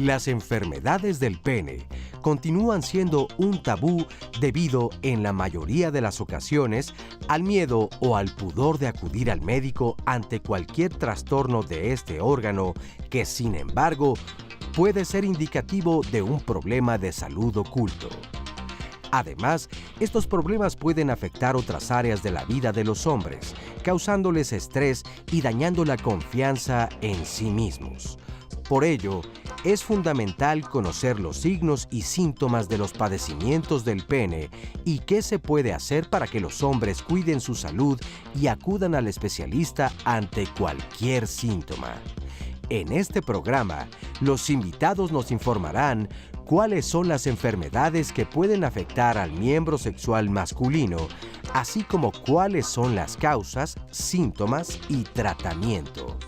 Las enfermedades del pene continúan siendo un tabú debido, en la mayoría de las ocasiones, al miedo o al pudor de acudir al médico ante cualquier trastorno de este órgano que, sin embargo, puede ser indicativo de un problema de salud oculto. Además, estos problemas pueden afectar otras áreas de la vida de los hombres, causándoles estrés y dañando la confianza en sí mismos. Por ello, es fundamental conocer los signos y síntomas de los padecimientos del pene y qué se puede hacer para que los hombres cuiden su salud y acudan al especialista ante cualquier síntoma. En este programa, los invitados nos informarán cuáles son las enfermedades que pueden afectar al miembro sexual masculino, así como cuáles son las causas, síntomas y tratamiento.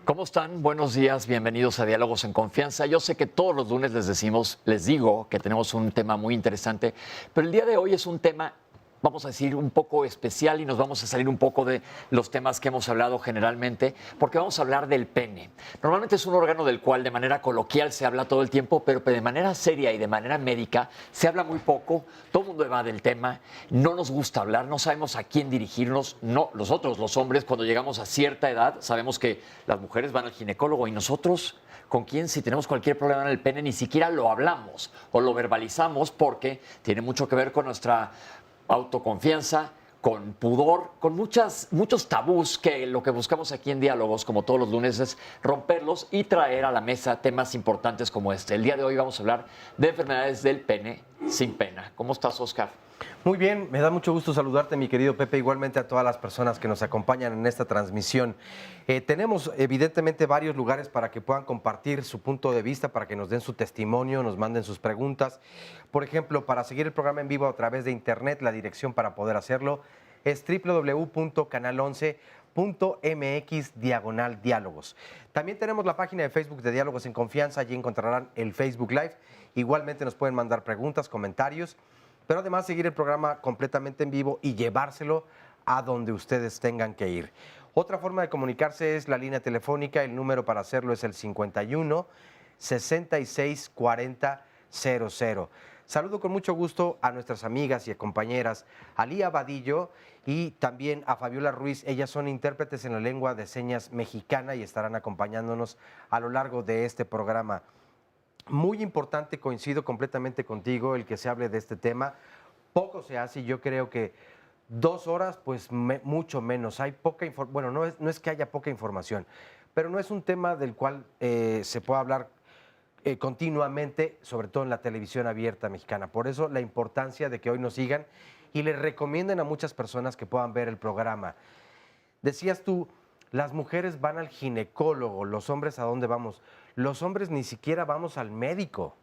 ¿Cómo están? Buenos días, bienvenidos a Diálogos en Confianza. Yo sé que todos los lunes les digo que tenemos un tema muy interesante, pero el día de hoy es un tema, vamos a decir, un poco especial y nos vamos a salir un poco de los temas que hemos hablado generalmente, porque vamos a hablar del pene. Normalmente es un órgano del cual de manera coloquial se habla todo el tiempo, pero de manera seria y de manera médica se habla muy poco, todo el mundo evade el tema, no nos gusta hablar, no sabemos a quién dirigirnos. No, nosotros, los hombres, cuando llegamos a cierta edad, sabemos que las mujeres van al ginecólogo y nosotros, ¿con quién? Si tenemos cualquier problema en el pene, ni siquiera lo hablamos o lo verbalizamos porque tiene mucho que ver con nuestra autoconfianza, con pudor, con muchos tabús que lo que buscamos aquí en Diálogos, como todos los lunes, es romperlos y traer a la mesa temas importantes como este. El día de hoy vamos a hablar de enfermedades del pene sin pena. ¿Cómo estás, Oscar? Muy bien, me da mucho gusto saludarte, mi querido Pepe, igualmente a todas las personas que nos acompañan en esta transmisión. Tenemos evidentemente varios lugares para que puedan compartir su punto de vista, para que nos den su testimonio, nos manden sus preguntas. Por ejemplo, para seguir el programa en vivo a través de internet, la dirección para poder hacerlo es www.canal11.mx/diálogos. También tenemos la página de Facebook de Diálogos en Confianza, allí encontrarán el Facebook Live. Igualmente nos pueden mandar preguntas, comentarios, pero además seguir el programa completamente en vivo y llevárselo a donde ustedes tengan que ir. Otra forma de comunicarse es la línea telefónica, el número para hacerlo es el 51 66 40 00. Saludo con mucho gusto a nuestras amigas y compañeras, a Lía Vadillo y también a Fabiola Ruiz. Ellas son intérpretes en la lengua de señas mexicana y estarán acompañándonos a lo largo de este programa. Muy importante, coincido completamente contigo, el que se hable de este tema. Poco se hace y yo creo que 2 horas, pues mucho menos. Hay poca información. Bueno, no es que haya poca información, pero no es un tema del cual se pueda hablar continuamente, sobre todo en la televisión abierta mexicana. Por eso la importancia de que hoy nos sigan y les recomienden a muchas personas que puedan ver el programa. Decías tú, las mujeres van al ginecólogo, los hombres ¿a dónde vamos? Los hombres ni siquiera vamos al médico.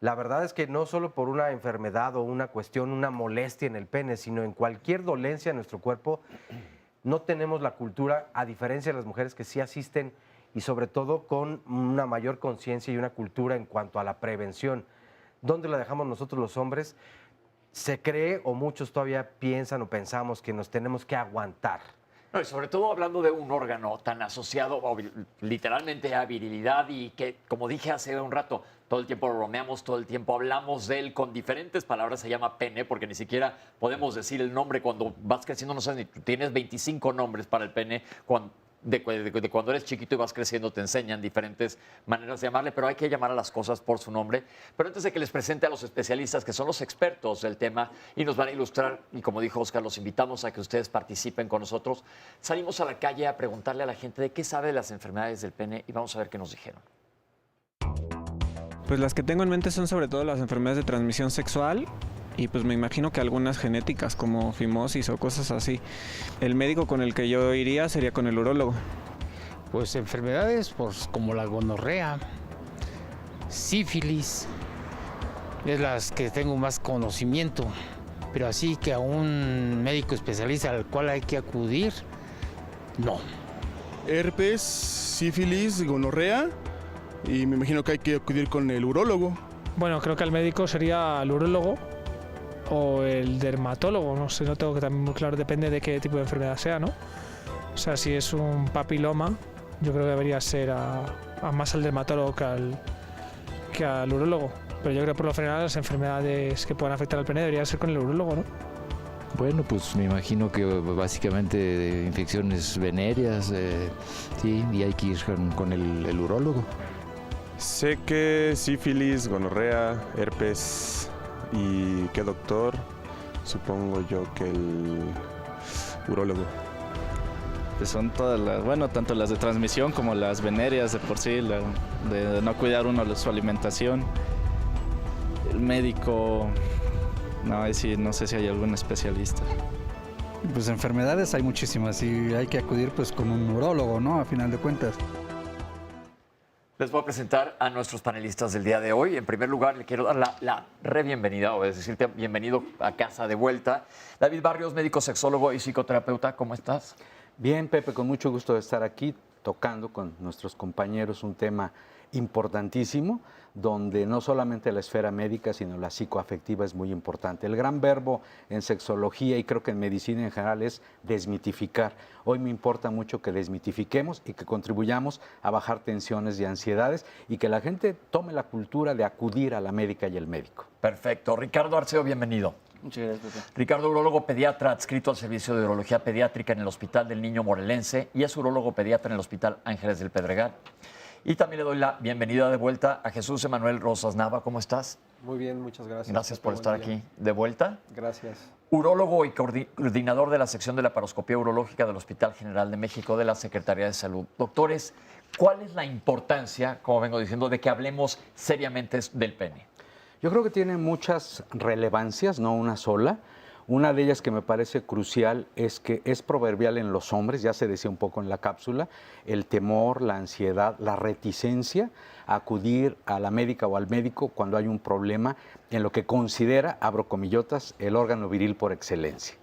La verdad es que no solo por una enfermedad o una cuestión, una molestia en el pene, sino en cualquier dolencia en nuestro cuerpo, no tenemos la cultura, a diferencia de las mujeres que sí asisten y sobre todo con una mayor conciencia y una cultura en cuanto a la prevención. ¿Dónde la dejamos nosotros los hombres? Se cree o muchos todavía piensan o pensamos que nos tenemos que aguantar. No, y sobre todo hablando de un órgano tan asociado literalmente a virilidad y que, como dije hace un rato, todo el tiempo lo bromeamos, todo el tiempo hablamos de él con diferentes palabras, se llama pene, porque ni siquiera podemos decir el nombre cuando vas creciendo, no sabes, ni tienes 25 nombres para el pene, de cuando eres chiquito y vas creciendo te enseñan diferentes maneras de llamarle, pero hay que llamar a las cosas por su nombre. Pero antes de que les presente a los especialistas, que son los expertos del tema y nos van a ilustrar, y como dijo Oscar, los invitamos a que ustedes participen con nosotros, salimos a la calle a preguntarle a la gente de qué sabe de las enfermedades del pene y vamos a ver qué nos dijeron. Pues las que tengo en mente son sobre todo las enfermedades de transmisión sexual y pues me imagino que algunas genéticas como fimosis o cosas así. El médico con el que yo iría sería con el urólogo. Pues enfermedades pues, como la gonorrea, sífilis, es las que tengo más conocimiento, pero así que a un médico especialista al cual hay que acudir, no. Herpes, sífilis, gonorrea y me imagino que hay que acudir con el urólogo. Bueno, creo que el médico sería el urólogo o el dermatólogo, no sé, no tengo que también muy claro, depende de qué tipo de enfermedad sea, ¿no? O sea, si es un papiloma, yo creo que debería ser a más al dermatólogo que al urólogo. Pero yo creo que por lo general las enfermedades que puedan afectar al pene deberían ser con el urólogo, ¿no? Bueno, pues me imagino que básicamente infecciones venéreas, sí, y hay que ir con el urólogo. Sé que sífilis, gonorrea, herpes y ¿qué doctor? Supongo yo que el urólogo. Pues son todas las, bueno, tanto las de transmisión como las venéreas de por sí, de no cuidar uno su alimentación. El médico, no, sí, no sé si hay algún especialista. Pues enfermedades hay muchísimas y hay que acudir pues con un urólogo, ¿no? A final de cuentas. Les voy a presentar a nuestros panelistas del día de hoy. En primer lugar, le quiero dar la re-bienvenida, o es decirte bienvenido a casa de vuelta. David Barrios, médico sexólogo y psicoterapeuta, ¿cómo estás? Bien, Pepe, con mucho gusto de estar aquí tocando con nuestros compañeros un tema importantísimo, donde no solamente la esfera médica, sino la psicoafectiva es muy importante. El gran verbo en sexología y creo que en medicina en general es desmitificar. Hoy me importa mucho que desmitifiquemos y que contribuyamos a bajar tensiones y ansiedades y que la gente tome la cultura de acudir a la médica y el médico. Perfecto. Ricardo Arceo, bienvenido. Muchas gracias, Pepe. Ricardo, urólogo pediatra adscrito al Servicio de Urología Pediátrica en el Hospital del Niño Morelense y es urólogo pediatra en el Hospital Ángeles del Pedregal. Y también le doy la bienvenida de vuelta a Jesús Emanuel Rosas Nava. ¿Cómo estás? Muy bien, muchas gracias. Gracias por estar aquí de vuelta. Gracias. Urólogo y coordinador de la sección de la paroscopía urológica del Hospital General de México de la Secretaría de Salud. Doctores, ¿cuál es la importancia, como vengo diciendo, de que hablemos seriamente del pene? Yo creo que tiene muchas relevancias, no una sola. Una de ellas que me parece crucial es que es proverbial en los hombres, ya se decía un poco en la cápsula, el temor, la ansiedad, la reticencia a acudir a la médica o al médico cuando hay un problema en lo que considera, abro comillotas, el órgano viril por excelencia.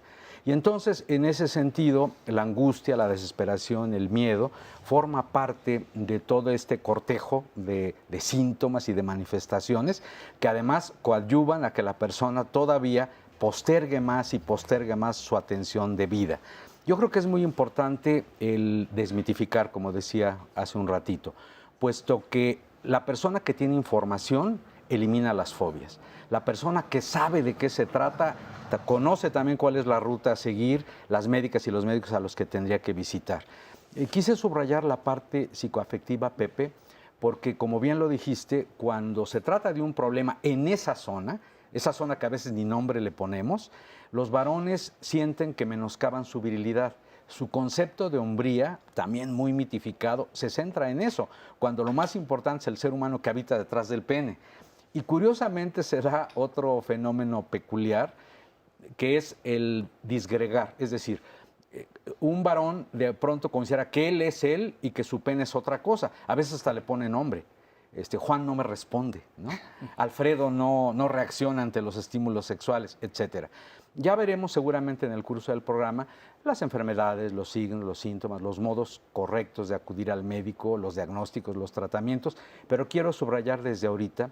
Y entonces, en ese sentido, la angustia, la desesperación, el miedo, forma parte de todo este cortejo de síntomas y de manifestaciones que además coadyuvan a que la persona todavía postergue más y postergue más su atención debida. Yo creo que es muy importante el desmitificar, como decía hace un ratito, puesto que la persona que tiene información elimina las fobias. La persona que sabe de qué se trata conoce también cuál es la ruta a seguir, las médicas y los médicos a los que tendría que visitar. Quise subrayar la parte psicoafectiva, Pepe, porque como bien lo dijiste, cuando se trata de un problema en esa zona que a veces ni nombre le ponemos, los varones sienten que menoscaban su virilidad. Su concepto de hombría, también muy mitificado, se centra en eso, cuando lo más importante es el ser humano que habita detrás del pene. Y curiosamente se da otro fenómeno peculiar, que es el disgregar, es decir, un varón de pronto considera que él es él y que su pene es otra cosa. A veces hasta le pone nombre. Juan no me responde, ¿no? Alfredo no reacciona ante los estímulos sexuales, etc. Ya veremos seguramente en el curso del programa las enfermedades, los signos, los síntomas, los modos correctos de acudir al médico, los diagnósticos, los tratamientos, pero quiero subrayar desde ahorita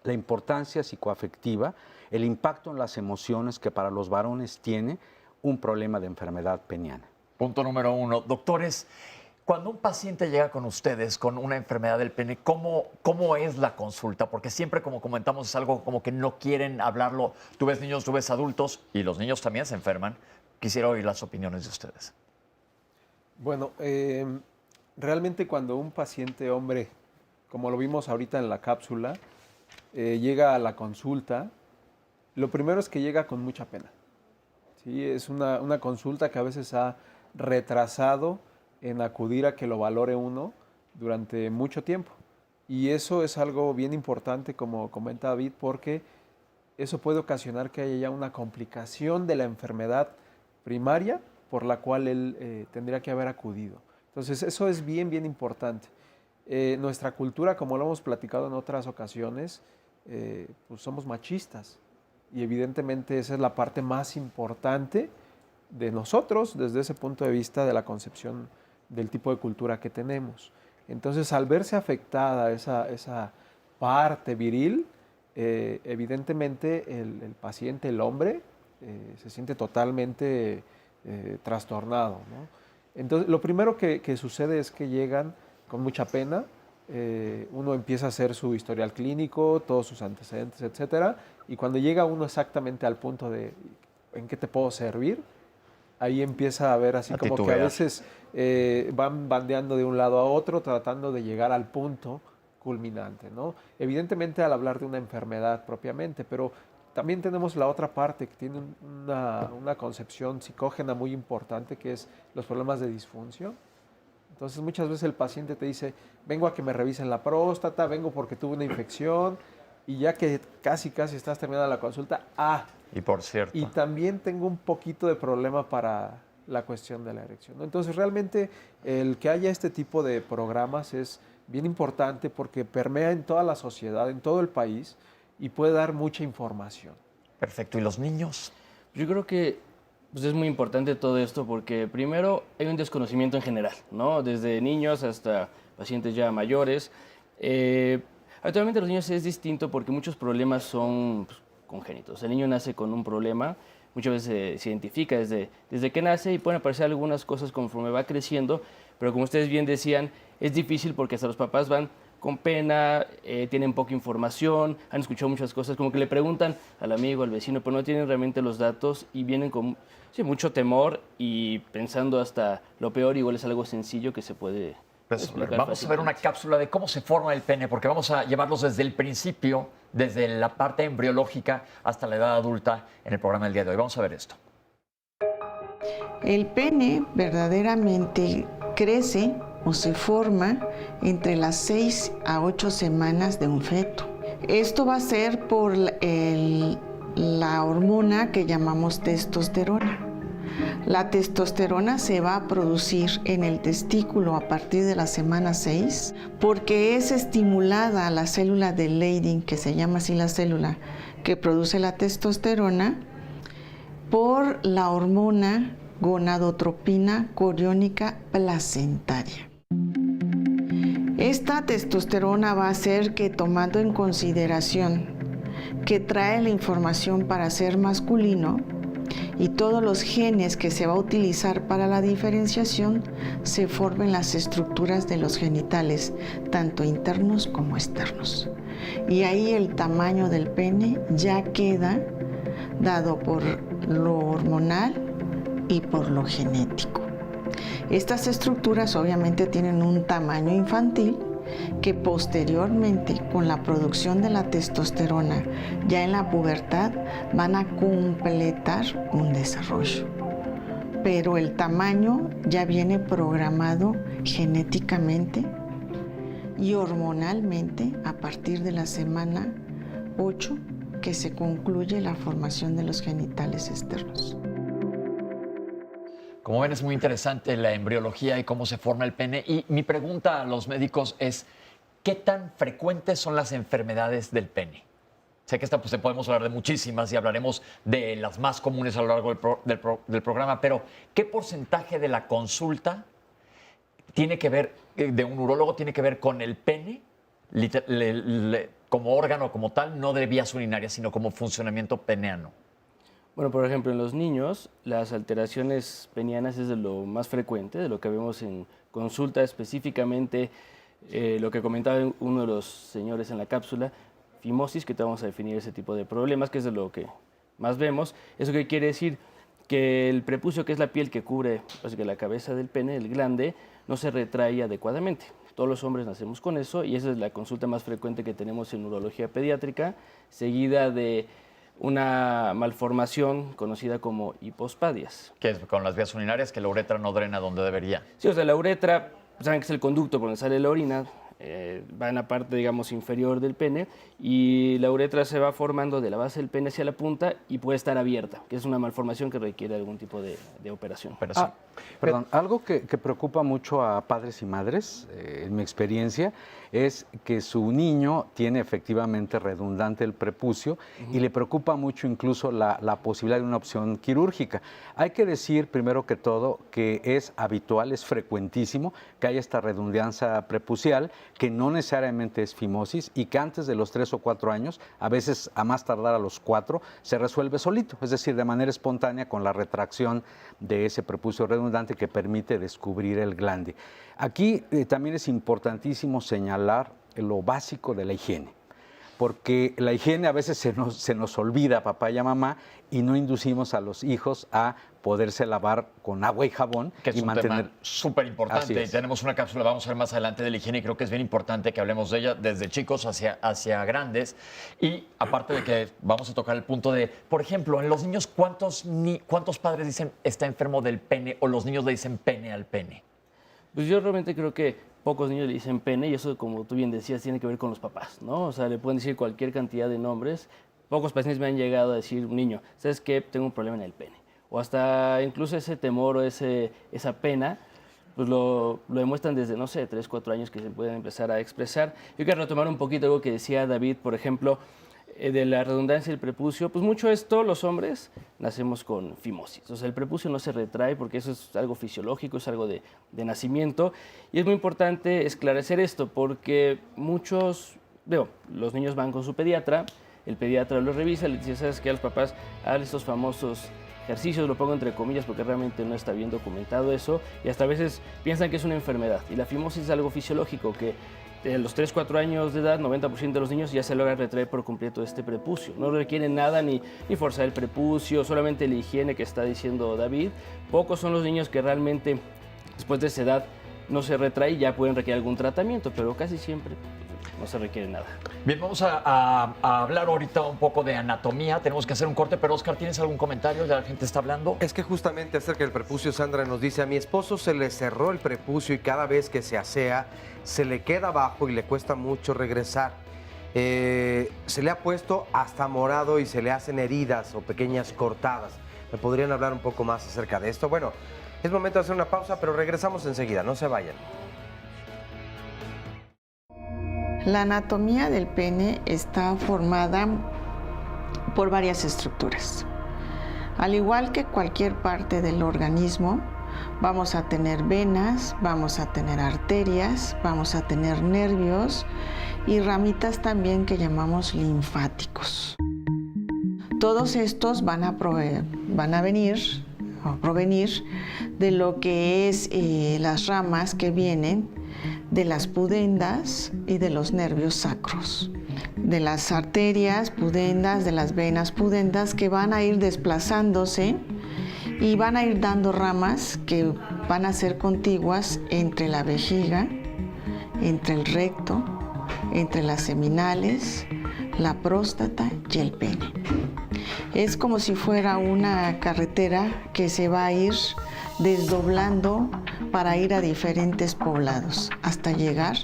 la importancia psicoafectiva, el impacto en las emociones que para los varones tiene un problema de enfermedad peniana. Punto número 1. Doctores, cuando un paciente llega con ustedes con una enfermedad del pene, ¿cómo es la consulta? Porque siempre, como comentamos, es algo como que no quieren hablarlo. Tú ves niños, tú ves adultos y los niños también se enferman. Quisiera oír las opiniones de ustedes. Bueno, realmente cuando un paciente hombre, como lo vimos ahorita en la cápsula, llega a la consulta, lo primero es que llega con mucha pena. ¿Sí? Es una consulta que a veces ha retrasado en acudir a que lo valore uno durante mucho tiempo. Y eso es algo bien importante, como comenta David, porque eso puede ocasionar que haya ya una complicación de la enfermedad primaria por la cual él tendría que haber acudido. Entonces, eso es bien, bien importante. Nuestra cultura, como lo hemos platicado en otras ocasiones, pues somos machistas. Y evidentemente esa es la parte más importante de nosotros desde ese punto de vista de la concepción del tipo de cultura que tenemos. Entonces, al verse afectada esa parte viril, evidentemente el paciente, el hombre, se siente totalmente trastornado, ¿no? Entonces, lo primero que sucede es que llegan con mucha pena, uno empieza a hacer su historial clínico, todos sus antecedentes, etcétera, y cuando llega uno exactamente al punto de ¿en qué te puedo servir? Ahí empieza a ver así como que a veces van bandeando de un lado a otro tratando de llegar al punto culminante, ¿no? Evidentemente al hablar de una enfermedad propiamente, pero también tenemos la otra parte que tiene una concepción psicógena muy importante, que es los problemas de disfunción. Entonces muchas veces el paciente te dice, vengo a que me revisen la próstata, vengo porque tuve una infección, y ya que casi estás terminando la consulta, y por cierto, y también tengo un poquito de problema para la cuestión de la erección, ¿no? Entonces realmente el que haya este tipo de programas es bien importante porque permea en toda la sociedad, en todo el país, y puede dar mucha información. Perfecto. ¿Y los niños? Yo creo que pues, es muy importante todo esto porque primero hay un desconocimiento en general, ¿no? Desde niños hasta pacientes ya mayores. Actualmente los niños es distinto porque muchos problemas son pues, congénitos. El niño nace con un problema, muchas veces se identifica desde que nace y pueden aparecer algunas cosas conforme va creciendo, pero como ustedes bien decían, es difícil porque hasta los papás van con pena, tienen poca información, han escuchado muchas cosas, como que le preguntan al amigo, al vecino, pero no tienen realmente los datos y vienen con mucho temor y pensando hasta lo peor, igual es algo sencillo que se puede explicar. Vamos a ver una cápsula de cómo se forma el pene, porque vamos a llevarlos desde el principio, desde la parte embriológica hasta la edad adulta en el programa del día de hoy. Vamos a ver esto. El pene verdaderamente crece o se forma entre las 6 a 8 semanas de un feto. Esto va a ser por la hormona que llamamos testosterona. La testosterona se va a producir en el testículo a partir de la semana 6 porque es estimulada la célula de Leydig, que se llama así la célula que produce la testosterona, por la hormona gonadotropina coriónica placentaria. Esta testosterona va a hacer que, tomando en consideración que trae la información para ser masculino y todos los genes que se va a utilizar para la diferenciación, se formen las estructuras de los genitales, tanto internos como externos. Y ahí el tamaño del pene ya queda dado por lo hormonal y por lo genético. Estas estructuras obviamente tienen un tamaño infantil que posteriormente, con la producción de la testosterona ya en la pubertad, van a completar un desarrollo. Pero el tamaño ya viene programado genéticamente y hormonalmente a partir de la semana 8, que se concluye la formación de los genitales externos. Como ven, es muy interesante la embriología y cómo se forma el pene. Y mi pregunta a los médicos es, ¿qué tan frecuentes son las enfermedades del pene? Sé que podemos hablar de muchísimas y hablaremos de las más comunes a lo largo del programa, pero ¿qué porcentaje de la consulta tiene que ver, de un urólogo, tiene que ver con el pene como órgano, como tal, no de vías urinarias, sino como funcionamiento peneano? Bueno, por ejemplo, en los niños, las alteraciones penianas es de lo más frecuente, de lo que vemos en consulta, específicamente lo que comentaba uno de los señores en la cápsula, fimosis, que te vamos a definir ese tipo de problemas, que es de lo que más vemos. ¿Eso qué quiere decir? Que el prepucio, que es la piel que cubre la cabeza del pene, el glande, no se retrae adecuadamente. Todos los hombres nacemos con eso y esa es la consulta más frecuente que tenemos en urología pediátrica, seguida de una malformación conocida como hipospadias. Que es con las vías urinarias, que la uretra no drena donde debería. Sí, o sea, la uretra, saben que es el conducto por donde sale la orina, va en la parte, digamos, inferior del pene, y la uretra se va formando de la base del pene hacia la punta y puede estar abierta, que es una malformación que requiere algún tipo de operación. Perdón, algo que preocupa mucho a padres y madres, en mi experiencia, es que su niño tiene efectivamente redundante el prepucio y le preocupa mucho incluso la posibilidad de una opción quirúrgica. Hay que decir, primero que todo, que es habitual, es frecuentísimo que haya esta redundancia prepucial, que no necesariamente es fimosis y que antes de los 3 o 4 años, a veces a más tardar a los 4, se resuelve solito, es decir, de manera espontánea con la retracción de ese prepucio redundante que permite descubrir el glande. Aquí también es importantísimo señalar lo básico de la higiene, porque la higiene a veces se nos olvida a papá y a mamá y no inducimos a los hijos a poderse lavar con agua y jabón que es y un mantener. tema súper importante. Y tenemos una cápsula, vamos a ver más adelante, de la higiene, y creo que es bien importante que hablemos de ella desde chicos hacia grandes. Y aparte de que vamos a tocar el punto de, por ejemplo, en los niños, ¿cuántos padres dicen está enfermo del pene o los niños le dicen pene al pene? Pues yo realmente creo que pocos niños le dicen pene, y eso, como tú bien decías, tiene que ver con los papás, ¿no? O sea, le pueden decir cualquier cantidad de nombres. Pocos pacientes me han llegado a decir, un niño, ¿sabes qué? Tengo un problema en el pene. O hasta incluso ese temor o esa pena, pues lo demuestran desde, no sé, 3, 4 años que se pueden empezar a expresar. Yo quiero retomar un poquito algo que decía David, por ejemplo, de la redundancia del prepucio. Pues mucho esto, los hombres nacemos con fimosis. O sea, el prepucio no se retrae porque eso es algo fisiológico, es algo de nacimiento. Y es muy importante esclarecer esto porque los niños van con su pediatra, el pediatra los revisa, le dice, ¿sabes qué? A los papás, hagan estos famosos ejercicios, lo pongo entre comillas porque realmente no está bien documentado eso, y hasta a veces piensan que es una enfermedad. Y la fimosis es algo fisiológico que a los 3, 4 años de edad, 90% de los niños ya se logra retraer por completo este prepucio. No requiere nada ni forzar el prepucio, solamente la higiene que está diciendo David. Pocos son los niños que realmente después de esa edad no se retrae y ya pueden requerir algún tratamiento, pero casi siempre no se requiere nada. Bien, vamos a hablar ahorita un poco de anatomía. Tenemos que hacer un corte, pero Oscar, ¿tienes algún comentario? ¿Ya la gente está hablando? Es que justamente acerca del prepucio, Sandra nos dice, a mi esposo se le cerró el prepucio y cada vez que se asea, se le queda abajo y le cuesta mucho regresar. Se le ha puesto hasta morado y se le hacen heridas o pequeñas cortadas. ¿Me podrían hablar un poco más acerca de esto? Bueno, es momento de hacer una pausa, pero regresamos enseguida, no se vayan. La anatomía del pene está formada por varias estructuras. Al igual que cualquier parte del organismo, vamos a tener venas, vamos a tener arterias, vamos a tener nervios y ramitas también que llamamos linfáticos. Todos estos van a provenir de lo que es las ramas que vienen de las pudendas y de los nervios sacros, de las arterias pudendas, de las venas pudendas, que van a ir desplazándose y van a ir dando ramas que van a ser contiguas entre la vejiga, entre el recto, entre las seminales, la próstata y el pene. Es como si fuera una carretera que se va a ir desdoblando para ir a diferentes poblados hasta llegar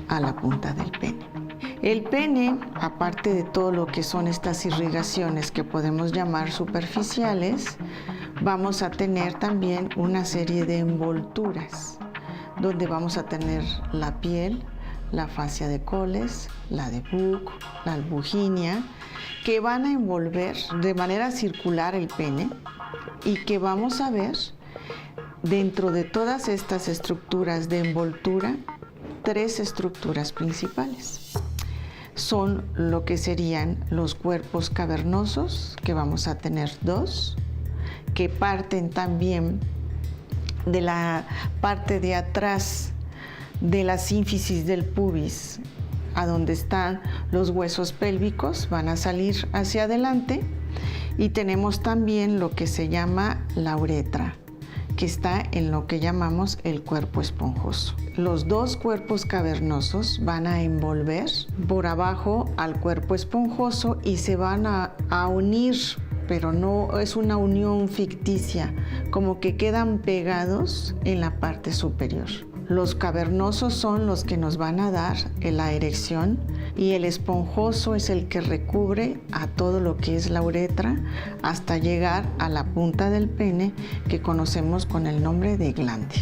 a la punta del pene. El pene, aparte de todo lo que son estas irrigaciones que podemos llamar superficiales, vamos a tener también una serie de envolturas, donde vamos a tener la piel, la fascia de Coles, la de Buck, la albuginia, que van a envolver de manera circular el pene y que vamos a ver dentro de todas estas estructuras de envoltura 3 estructuras principales. Son lo que serían los cuerpos cavernosos, que vamos a tener 2, que parten también de la parte de atrás de la sínfisis del pubis, a donde están los huesos pélvicos, van a salir hacia adelante, y tenemos también lo que se llama la uretra, que está en lo que llamamos el cuerpo esponjoso. Los 2 cuerpos cavernosos van a envolver por abajo al cuerpo esponjoso y se van a unir, pero no es una unión ficticia, como que quedan pegados en la parte superior. Los cavernosos son los que nos van a dar la erección y el esponjoso es el que recubre a todo lo que es la uretra hasta llegar a la punta del pene que conocemos con el nombre de glande.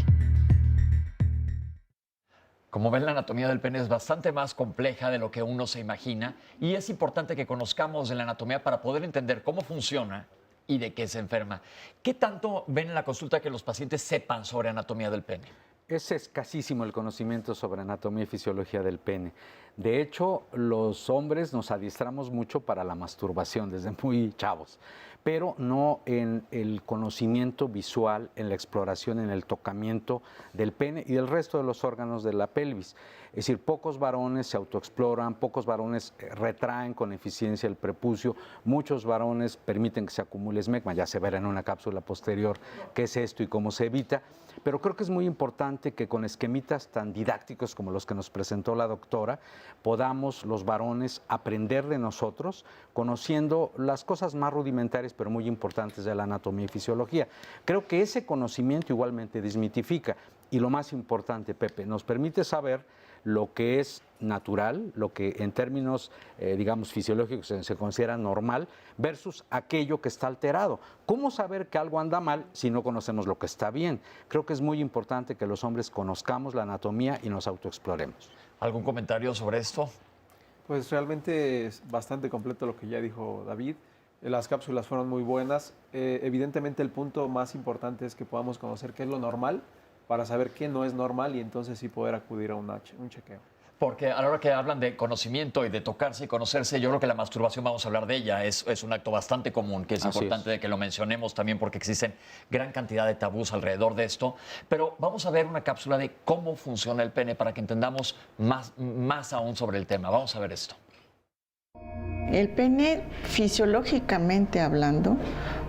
Como ven, la anatomía del pene es bastante más compleja de lo que uno se imagina y es importante que conozcamos de la anatomía para poder entender cómo funciona y de qué se enferma. ¿Qué tanto ven en la consulta que los pacientes sepan sobre anatomía del pene? Es escasísimo el conocimiento sobre anatomía y fisiología del pene. De hecho, los hombres nos adiestramos mucho para la masturbación desde muy chavos, pero no en el conocimiento visual, en la exploración, en el tocamiento del pene y del resto de los órganos de la pelvis. Es decir, pocos varones se autoexploran, pocos varones retraen con eficiencia el prepucio, muchos varones permiten que se acumule esmegma, ya se verá en una cápsula posterior qué es esto y cómo se evita, pero creo que es muy importante que con esquemitas tan didácticos como los que nos presentó la doctora, podamos los varones aprender de nosotros, conociendo las cosas más rudimentarias pero muy importantes de la anatomía y fisiología. Creo que ese conocimiento igualmente desmitifica y lo más importante, Pepe, nos permite saber lo que es natural, lo que en términos, digamos, fisiológicos se considera normal, versus aquello que está alterado. ¿Cómo saber que algo anda mal si no conocemos lo que está bien? Creo que es muy importante que los hombres conozcamos la anatomía y nos autoexploremos. ¿Algún comentario sobre esto? Pues realmente es bastante completo lo que ya dijo David. Las cápsulas fueron muy buenas. Evidentemente el punto más importante es que podamos conocer qué es lo normal para saber qué no es normal y entonces sí poder acudir a un chequeo. Porque a la hora que hablan de conocimiento y de tocarse y conocerse, yo creo que la masturbación, vamos a hablar de ella, es un acto bastante común, que es importante de que lo mencionemos también porque existen gran cantidad de tabús alrededor de esto. Pero vamos a ver una cápsula de cómo funciona el pene para que entendamos más aún sobre el tema. Vamos a ver esto. El pene, fisiológicamente hablando,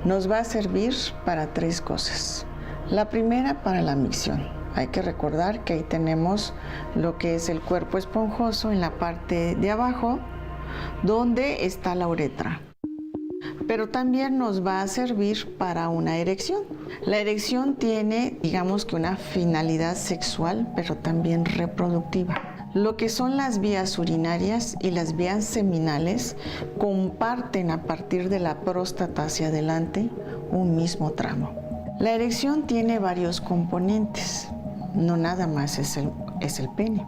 nos va a servir para 3 cosas. La primera, para la micción. Hay que recordar que ahí tenemos lo que es el cuerpo esponjoso en la parte de abajo, donde está la uretra. Pero también nos va a servir para una erección. La erección tiene, digamos que una finalidad sexual, pero también reproductiva. Lo que son las vías urinarias y las vías seminales comparten a partir de la próstata hacia adelante un mismo tramo. La erección tiene varios componentes, no nada más es el pene.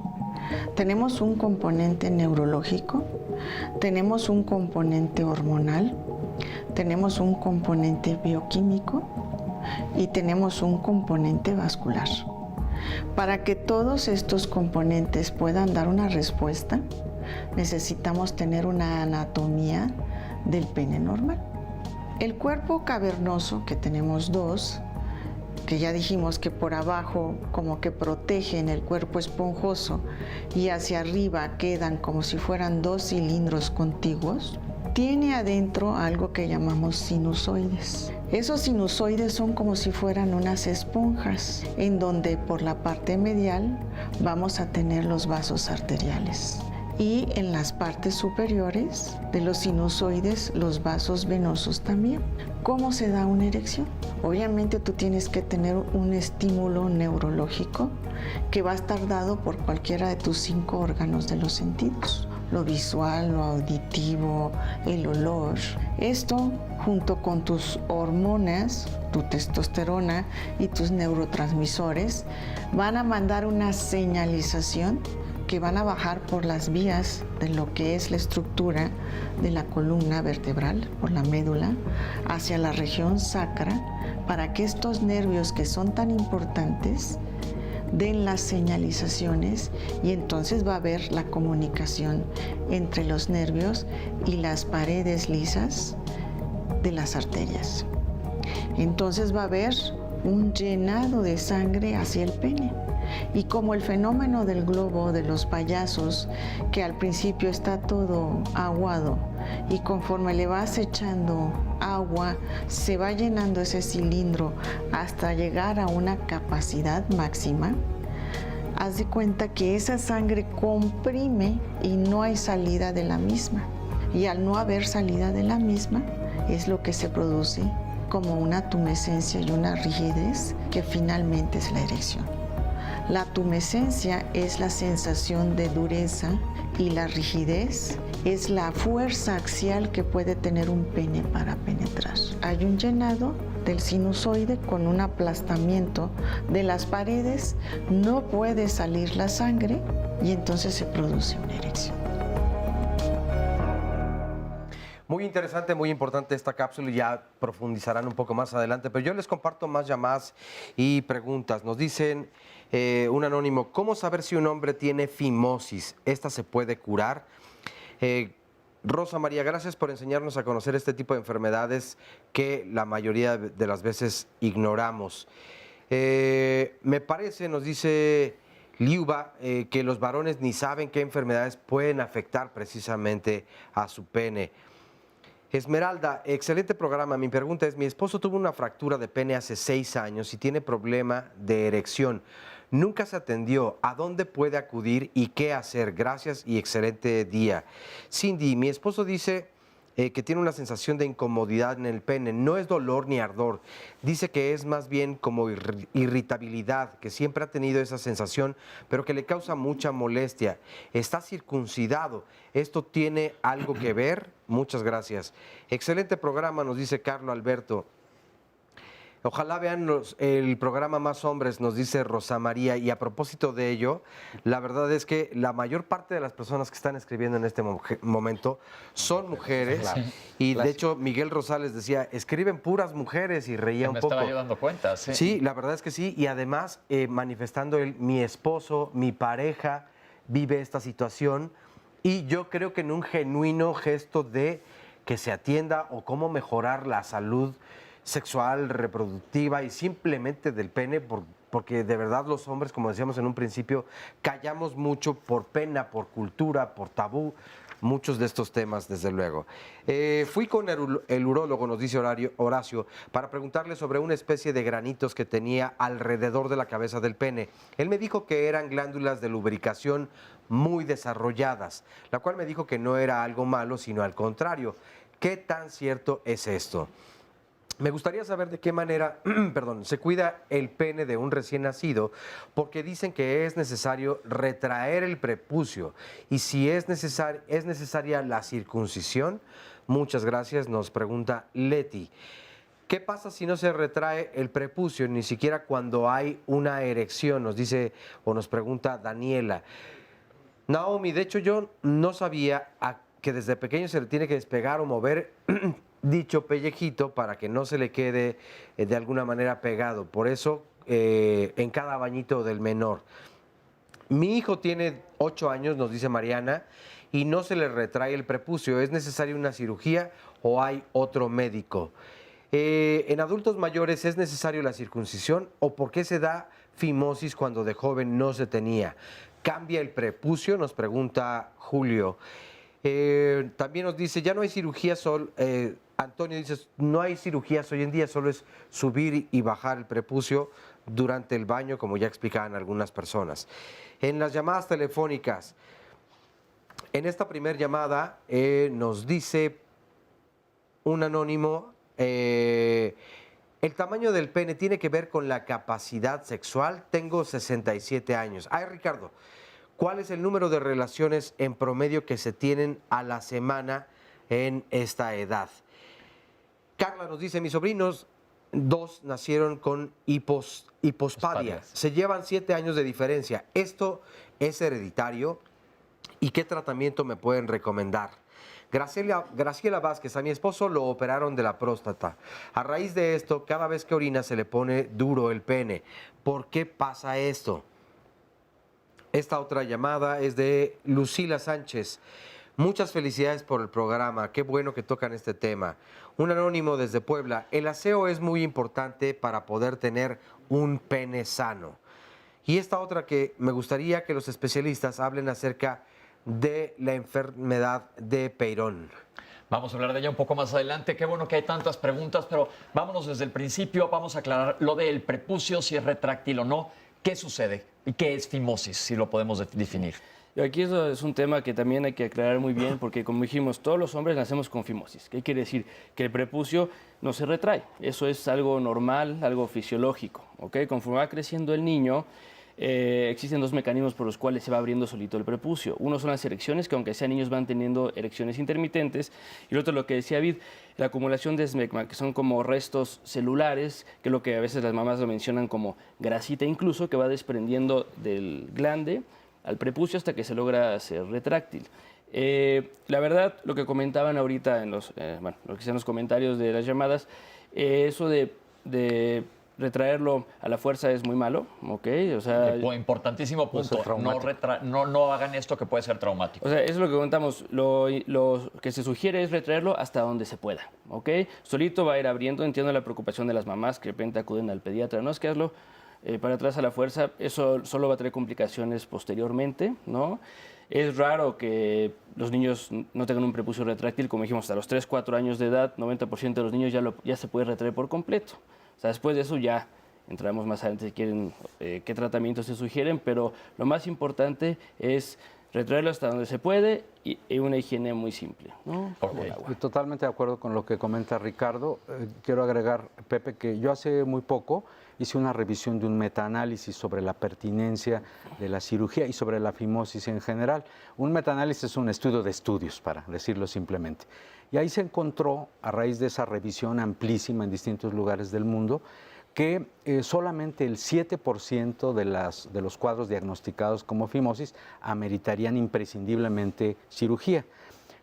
Tenemos un componente neurológico, tenemos un componente hormonal, tenemos un componente bioquímico y tenemos un componente vascular. Para que todos estos componentes puedan dar una respuesta, necesitamos tener una anatomía del pene normal. El cuerpo cavernoso, que tenemos 2, que ya dijimos que por abajo como que protegen el cuerpo esponjoso y hacia arriba quedan como si fueran 2 cilindros contiguos, tiene adentro algo que llamamos sinusoides. Esos sinusoides son como si fueran unas esponjas, en donde por la parte medial vamos a tener los vasos arteriales. Y en las partes superiores de los sinusoides, los vasos venosos también. ¿Cómo se da una erección? Obviamente tú tienes que tener un estímulo neurológico que va a estar dado por cualquiera de tus 5 órganos de los sentidos. Lo visual, lo auditivo, el olor. Esto, junto con tus hormonas, tu testosterona y tus neurotransmisores, van a mandar una señalización que van a bajar por las vías de lo que es la estructura de la columna vertebral, por la médula, hacia la región sacra, para que estos nervios que son tan importantes den las señalizaciones y entonces va a haber la comunicación entre los nervios y las paredes lisas de las arterias. Entonces va a haber un llenado de sangre hacia el pene. Y como el fenómeno del globo de los payasos, que al principio está todo aguado y conforme le vas echando agua, se va llenando ese cilindro hasta llegar a una capacidad máxima, haz de cuenta que esa sangre comprime y no hay salida de la misma. Y al no haber salida de la misma, es lo que se produce como una tumescencia y una rigidez que finalmente es la erección. La tumescencia es la sensación de dureza y la rigidez es la fuerza axial que puede tener un pene para penetrar. Hay un llenado del sinusoide con un aplastamiento de las paredes, no puede salir la sangre y entonces se produce una erección. Muy interesante, muy importante esta cápsula y ya profundizarán un poco más adelante, pero yo les comparto más llamadas y preguntas. Nos dicen un anónimo, ¿cómo saber si un hombre tiene fimosis? ¿Esta se puede curar? Rosa María, gracias por enseñarnos a conocer este tipo de enfermedades que la mayoría de las veces ignoramos. Me parece, nos dice Liuba, que los varones ni saben qué enfermedades pueden afectar precisamente a su pene. Esmeralda, excelente programa. Mi pregunta es, mi esposo tuvo una fractura de pene hace 6 años y tiene problema de erección. Nunca se atendió. ¿A dónde puede acudir y qué hacer? Gracias y excelente día. Cindy, mi esposo dice que tiene una sensación de incomodidad en el pene. No es dolor ni ardor. Dice que es más bien como irritabilidad, que siempre ha tenido esa sensación, pero que le causa mucha molestia. Está circuncidado. ¿Esto tiene algo que ver? Muchas gracias. Excelente programa, nos dice Carlos Alberto. Ojalá vean el programa Más Hombres, nos dice Rosa María. Y a propósito de ello, la verdad es que la mayor parte de las personas que están escribiendo en este momento son mujeres. Claro. Y de hecho, Miguel Rosales decía, escriben puras mujeres, y reía un poco. Me estaba yo dando cuenta, sí. Sí, la verdad es que sí. Y además, manifestando mi esposo, mi pareja, vive esta situación. Y yo creo que en un genuino gesto de que se atienda o cómo mejorar la salud sexual, reproductiva y simplemente del pene, porque de verdad los hombres, como decíamos en un principio, callamos mucho por pena, por cultura, por tabú, muchos de estos temas, desde luego. Fui con el urólogo, nos dice Horacio, para preguntarle sobre una especie de granitos que tenía alrededor de la cabeza del pene. Él me dijo que eran glándulas de lubricación muy desarrolladas, la cual me dijo que no era algo malo, sino al contrario. ¿Qué tan cierto es esto? Me gustaría saber de qué manera se cuida el pene de un recién nacido, porque dicen que es necesario retraer el prepucio y si es necesaria la circuncisión. Muchas gracias, nos pregunta Leti. ¿Qué pasa si no se retrae el prepucio, ni siquiera cuando hay una erección? Nos dice o nos pregunta Daniela. Naomi, de hecho yo no sabía que desde pequeño se le tiene que despegar o mover dicho pellejito para que no se le quede de alguna manera pegado. Por eso, en cada bañito del menor. Mi hijo tiene 8 años, nos dice Mariana, y no se le retrae el prepucio. ¿Es necesaria una cirugía o hay otro médico? En adultos mayores, ¿es necesario la circuncisión o por qué se da fimosis cuando de joven no se tenía? ¿Cambia el prepucio? Nos pregunta Julio. También nos dice, ya no hay cirugía, Antonio dice, no hay cirugías hoy en día, solo es subir y bajar el prepucio durante el baño, como ya explicaban algunas personas. En las llamadas telefónicas, en esta primera llamada nos dice un anónimo, el tamaño del pene tiene que ver con la capacidad sexual. Tengo 67 años. Ay, Ricardo, ¿cuál es el número de relaciones en promedio que se tienen a la semana en esta edad? Carla nos dice, mis sobrinos, 2 nacieron con hipospadia. Se llevan 7 años de diferencia. ¿Esto es hereditario? ¿Y qué tratamiento me pueden recomendar? Graciela Vázquez, a mi esposo lo operaron de la próstata. A raíz de esto, cada vez que orina se le pone duro el pene. ¿Por qué pasa esto? Esta otra llamada es de Lucila Sánchez. Muchas felicidades por el programa, qué bueno que tocan este tema. Un anónimo desde Puebla, el aseo es muy importante para poder tener un pene sano. Y esta otra que me gustaría que los especialistas hablen acerca de la enfermedad de Peyronie. Vamos a hablar de ella un poco más adelante. Qué bueno que hay tantas preguntas, pero vámonos desde el principio. Vamos a aclarar lo del prepucio, si es retráctil o no. ¿Qué sucede? ¿Y qué es fimosis, si lo podemos definir? Y aquí eso es un tema que también hay que aclarar muy bien, porque como dijimos, todos los hombres nacemos con fimosis. ¿Qué quiere decir? Que el prepucio no se retrae. Eso es algo normal, algo fisiológico. ¿Okay? Conforme va creciendo el niño, existen dos mecanismos por los cuales se va abriendo solito el prepucio. Uno son las erecciones, que aunque sean niños van teniendo erecciones intermitentes, y el otro, lo que decía Vid, la acumulación de esmegma, que son como restos celulares, que es lo que a veces las mamás lo mencionan como grasita incluso, que va desprendiendo del glande al prepucio hasta que se logra hacer retráctil. La verdad, lo que comentaban ahorita en los, lo que sean los comentarios de las llamadas, eso de retraerlo a la fuerza es muy malo, ¿ok? O sea, importantísimo punto. No hagan esto que puede ser traumático. O sea, eso es lo que comentamos. Lo que se sugiere es retraerlo hasta donde se pueda, ¿ok? Solito va a ir abriendo. Entiendo la preocupación de las mamás que de repente acuden al pediatra. No es que hazlo para atrás a la fuerza. Eso solo va a traer complicaciones posteriormente, ¿no? Es raro que los niños no tengan un prepucio retráctil, como dijimos, hasta los 3, 4 años de edad, 90% de los niños ya se puede retraer por completo. O sea, después de eso ya entramos más adelante si quieren qué tratamientos se sugieren, pero lo más importante es retraerlo hasta donde se puede y una higiene muy simple, ¿no? Estoy totalmente de acuerdo con lo que comenta Ricardo. Quiero agregar, Pepe, que yo hace muy poco hice una revisión de un metaanálisis sobre la pertinencia de la cirugía y sobre la fimosis en general. Un metaanálisis es un estudio de estudios, para decirlo simplemente. Y ahí se encontró, a raíz de esa revisión amplísima en distintos lugares del mundo, que solamente el 7% de los cuadros diagnosticados como fimosis ameritarían imprescindiblemente cirugía.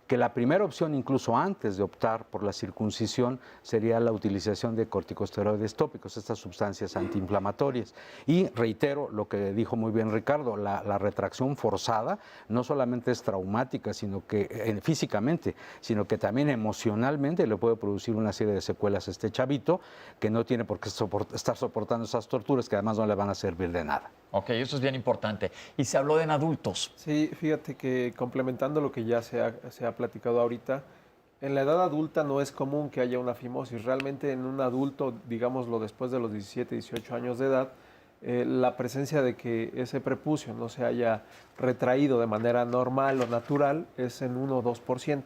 Que la primera opción, incluso antes de optar por la circuncisión, sería la utilización de corticosteroides tópicos, estas sustancias antiinflamatorias. Y reitero lo que dijo muy bien Ricardo, la retracción forzada no solamente es traumática, sino que físicamente, sino que también emocionalmente le puede producir una serie de secuelas a este chavito que no tiene por qué estar soportando esas torturas que además no le van a servir de nada. Ok, eso es bien importante. Y se habló de en adultos. Sí, fíjate que complementando lo que ya se ha platicado ahorita, en la edad adulta no es común que haya una fimosis. Realmente en un adulto, digámoslo después de los 17, 18 años de edad, la presencia de que ese prepucio no se haya retraído de manera normal o natural es en 1 o 2%.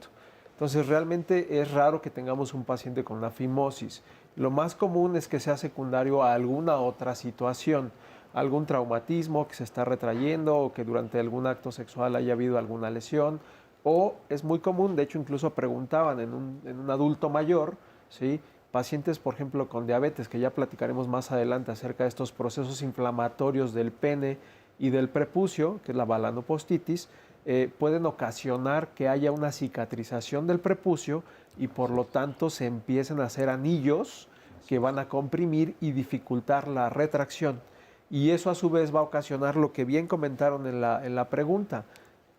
Entonces realmente es raro que tengamos un paciente con una fimosis. Lo más común es que sea secundario a alguna otra situación, algún traumatismo que se está retrayendo o que durante algún acto sexual haya habido alguna lesión, o es muy común, de hecho incluso preguntaban en un adulto mayor, ¿sí? Pacientes por ejemplo con diabetes, que ya platicaremos más adelante acerca de estos procesos inflamatorios del pene y del prepucio, que es la balanopostitis, pueden ocasionar que haya una cicatrización del prepucio y por lo tanto se empiecen a hacer anillos que van a comprimir y dificultar la retracción. Y eso a su vez va a ocasionar lo que bien comentaron en la pregunta.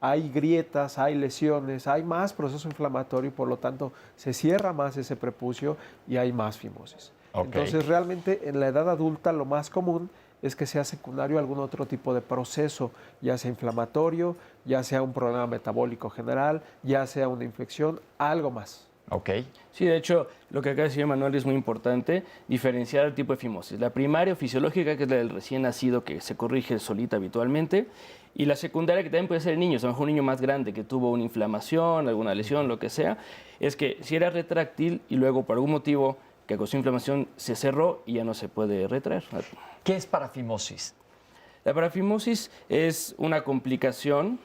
Hay grietas, hay lesiones, hay más proceso inflamatorio y por lo tanto se cierra más ese prepucio y hay más fimosis. Okay. Entonces realmente en la edad adulta lo más común es que sea secundario a algún otro tipo de proceso, ya sea inflamatorio, ya sea un problema metabólico general, ya sea una infección, algo más. Ok. Sí, de hecho, lo que acaba de decir Manuel es muy importante, diferenciar el tipo de fimosis. La primaria o fisiológica, que es la del recién nacido, que se corrige solita habitualmente, y la secundaria, que también puede ser en niños, a lo mejor un niño más grande que tuvo una inflamación, alguna lesión, lo que sea, es que si era retráctil y luego por algún motivo que causó inflamación se cerró y ya no se puede retraer. ¿Qué es parafimosis? La parafimosis es una complicación.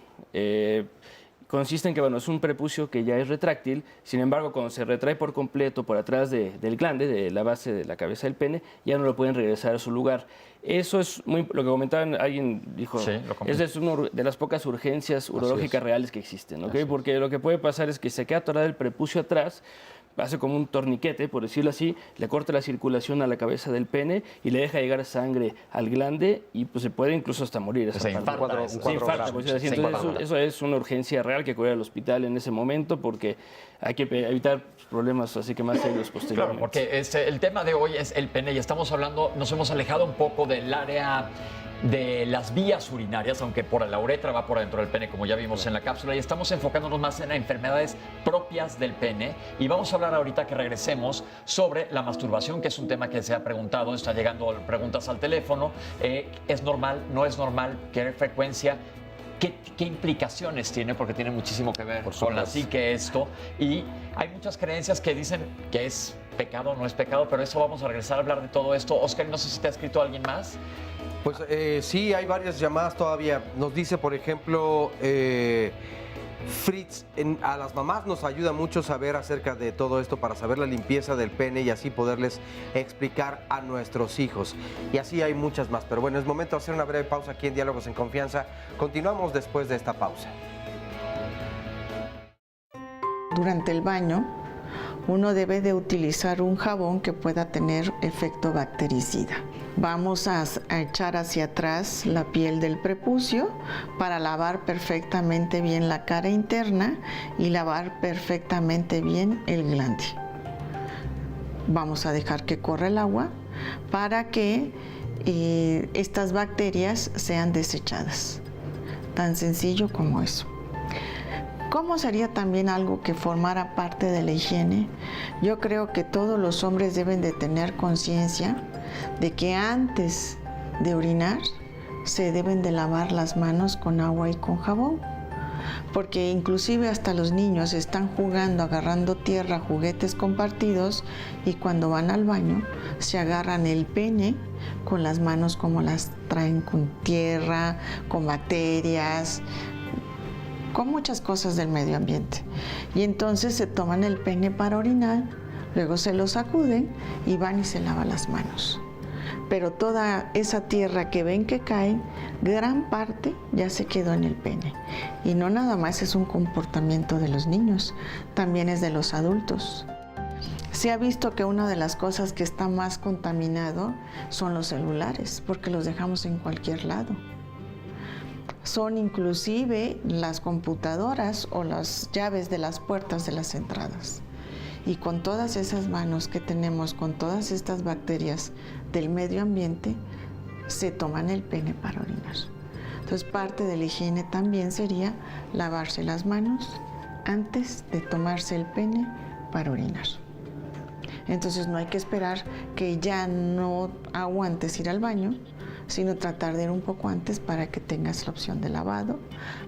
Consiste en que, bueno, es un prepucio que ya es retráctil, sin embargo, cuando se retrae por completo por atrás del glande, de la base de la cabeza del pene, ya no lo pueden regresar a su lugar. Eso es muy, lo que comentaban, alguien dijo, sí, es una de las pocas urgencias urológicas reales que existen, ¿okay? Porque lo que puede pasar es que se queda atorado el prepucio atrás, hace como un torniquete, por decirlo así, le corta la circulación a la cabeza del pene y le deja llegar sangre al glande y pues se puede incluso hasta morir. Se infarta. Entonces eso es una urgencia real que acudir al hospital en ese momento porque hay que evitar problemas así que más serios posteriormente. Claro, porque el tema de hoy es el pene y estamos hablando, nos hemos alejado un poco del área de las vías urinarias, aunque por la uretra va por dentro del pene, como ya vimos en la cápsula, y estamos enfocándonos más en enfermedades propias del pene. Y vamos a hablar ahorita que regresemos sobre la masturbación, que es un tema que se ha preguntado, están llegando preguntas al teléfono. ¿Es normal? ¿No es normal? ¿Qué frecuencia? ¿Qué implicaciones tiene? Porque tiene muchísimo que ver con la psique esto. Y hay muchas creencias que dicen que es pecado o no es pecado, pero eso vamos a regresar a hablar de todo esto. Oscar, no sé si te ha escrito alguien más. Pues sí, hay varias llamadas todavía. Nos dice, por ejemplo, Fritz, a las mamás nos ayuda mucho saber acerca de todo esto para saber la limpieza del pene y así poderles explicar a nuestros hijos. Y así hay muchas más. Pero bueno, es momento de hacer una breve pausa aquí en Diálogos en Confianza. Continuamos después de esta pausa. Durante el baño, uno debe de utilizar un jabón que pueda tener efecto bactericida. Vamos a echar hacia atrás la piel del prepucio para lavar perfectamente bien la cara interna y lavar perfectamente bien el glande. Vamos a dejar que corra el agua para que estas bacterias sean desechadas. Tan sencillo como eso. ¿Cómo sería también algo que formara parte de la higiene? Yo creo que todos los hombres deben de tener conciencia de que antes de orinar se deben de lavar las manos con agua y con jabón. Porque inclusive hasta los niños están jugando, agarrando tierra, juguetes compartidos, y cuando van al baño se agarran el pene con las manos como las traen, con tierra, con bacterias, con muchas cosas del medio ambiente. Y entonces se toman el pene para orinar, luego se lo sacuden y van y se lavan las manos. Pero toda esa tierra que ven que cae, gran parte ya se quedó en el pene. Y no nada más es un comportamiento de los niños, también es de los adultos. Se ha visto que una de las cosas que está más contaminado son los celulares, porque los dejamos en cualquier lado. Son inclusive las computadoras o las llaves de las puertas de las entradas. Y con todas esas manos que tenemos, con todas estas bacterias del medio ambiente, se toman el pene para orinar. Entonces, parte de la higiene también sería lavarse las manos antes de tomarse el pene para orinar. Entonces, no hay que esperar que ya no aguantes ir al baño, sino tratar de ir un poco antes para que tengas la opción de lavado.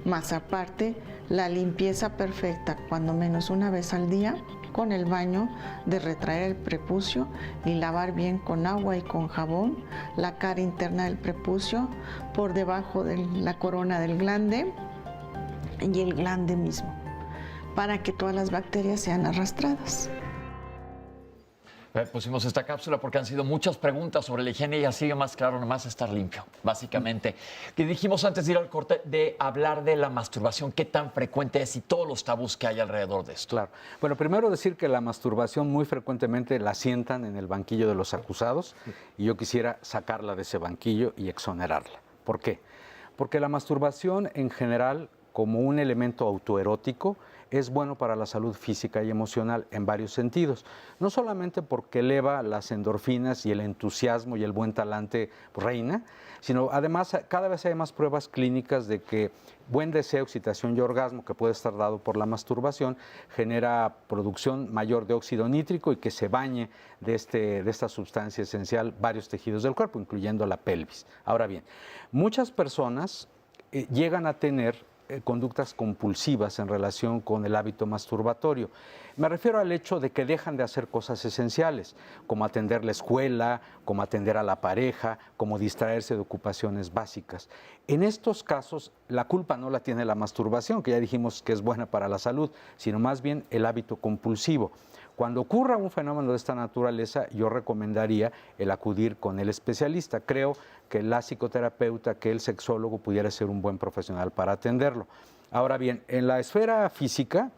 Más aparte, la limpieza perfecta, cuando menos una vez al día, con el baño, de retraer el prepucio y lavar bien con agua y con jabón la cara interna del prepucio, por debajo de la corona del glande y el glande mismo, para que todas las bacterias sean arrastradas. Pusimos esta cápsula porque han sido muchas preguntas sobre la higiene y así más claro, nomás estar limpio, básicamente. Que dijimos antes de ir al corte de hablar de la masturbación, qué tan frecuente es y todos los tabús que hay alrededor de esto. Claro. Bueno, primero decir que la masturbación muy frecuentemente la sientan en el banquillo de los acusados y yo quisiera sacarla de ese banquillo y exonerarla. ¿Por qué? Porque la masturbación en general, como un elemento autoerótico, es bueno para la salud física y emocional en varios sentidos. No solamente porque eleva las endorfinas y el entusiasmo y el buen talante reina, sino además cada vez hay más pruebas clínicas de que buen deseo, excitación y orgasmo que puede estar dado por la masturbación genera producción mayor de óxido nítrico y que se bañe de esta sustancia esencial varios tejidos del cuerpo, incluyendo la pelvis. Ahora bien, muchas personas llegan a tener conductas compulsivas en relación con el hábito masturbatorio. Me refiero al hecho de que dejan de hacer cosas esenciales, como atender la escuela, como atender a la pareja, como distraerse de ocupaciones básicas. En estos casos, la culpa no la tiene la masturbación, que ya dijimos que es buena para la salud, sino más bien el hábito compulsivo. Cuando ocurra un fenómeno de esta naturaleza, yo recomendaría el acudir con el especialista. Creo que la psicoterapeuta, que el sexólogo pudiera ser un buen profesional para atenderlo. Ahora bien, en la esfera física,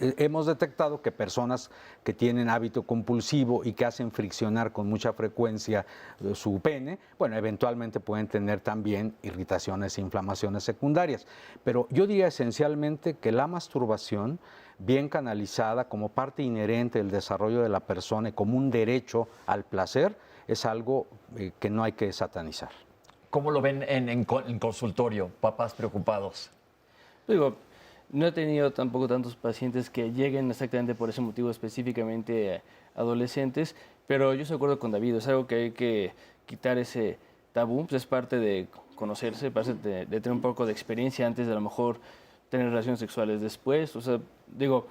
hemos detectado que personas que tienen hábito compulsivo y que hacen friccionar con mucha frecuencia su pene, bueno, eventualmente pueden tener también irritaciones e inflamaciones secundarias. Pero yo diría esencialmente que la masturbación, bien canalizada como parte inherente del desarrollo de la persona y como un derecho al placer, es algo que no hay que satanizar. ¿Cómo lo ven en consultorio, papás preocupados? Digo, no he tenido tampoco tantos pacientes que lleguen exactamente por ese motivo, específicamente adolescentes, pero yo estoy de acuerdo con David, es algo que hay que quitar ese tabú, pues es parte de conocerse, parte de tener un poco de experiencia antes de a lo mejor tener relaciones sexuales después. O sea, digo,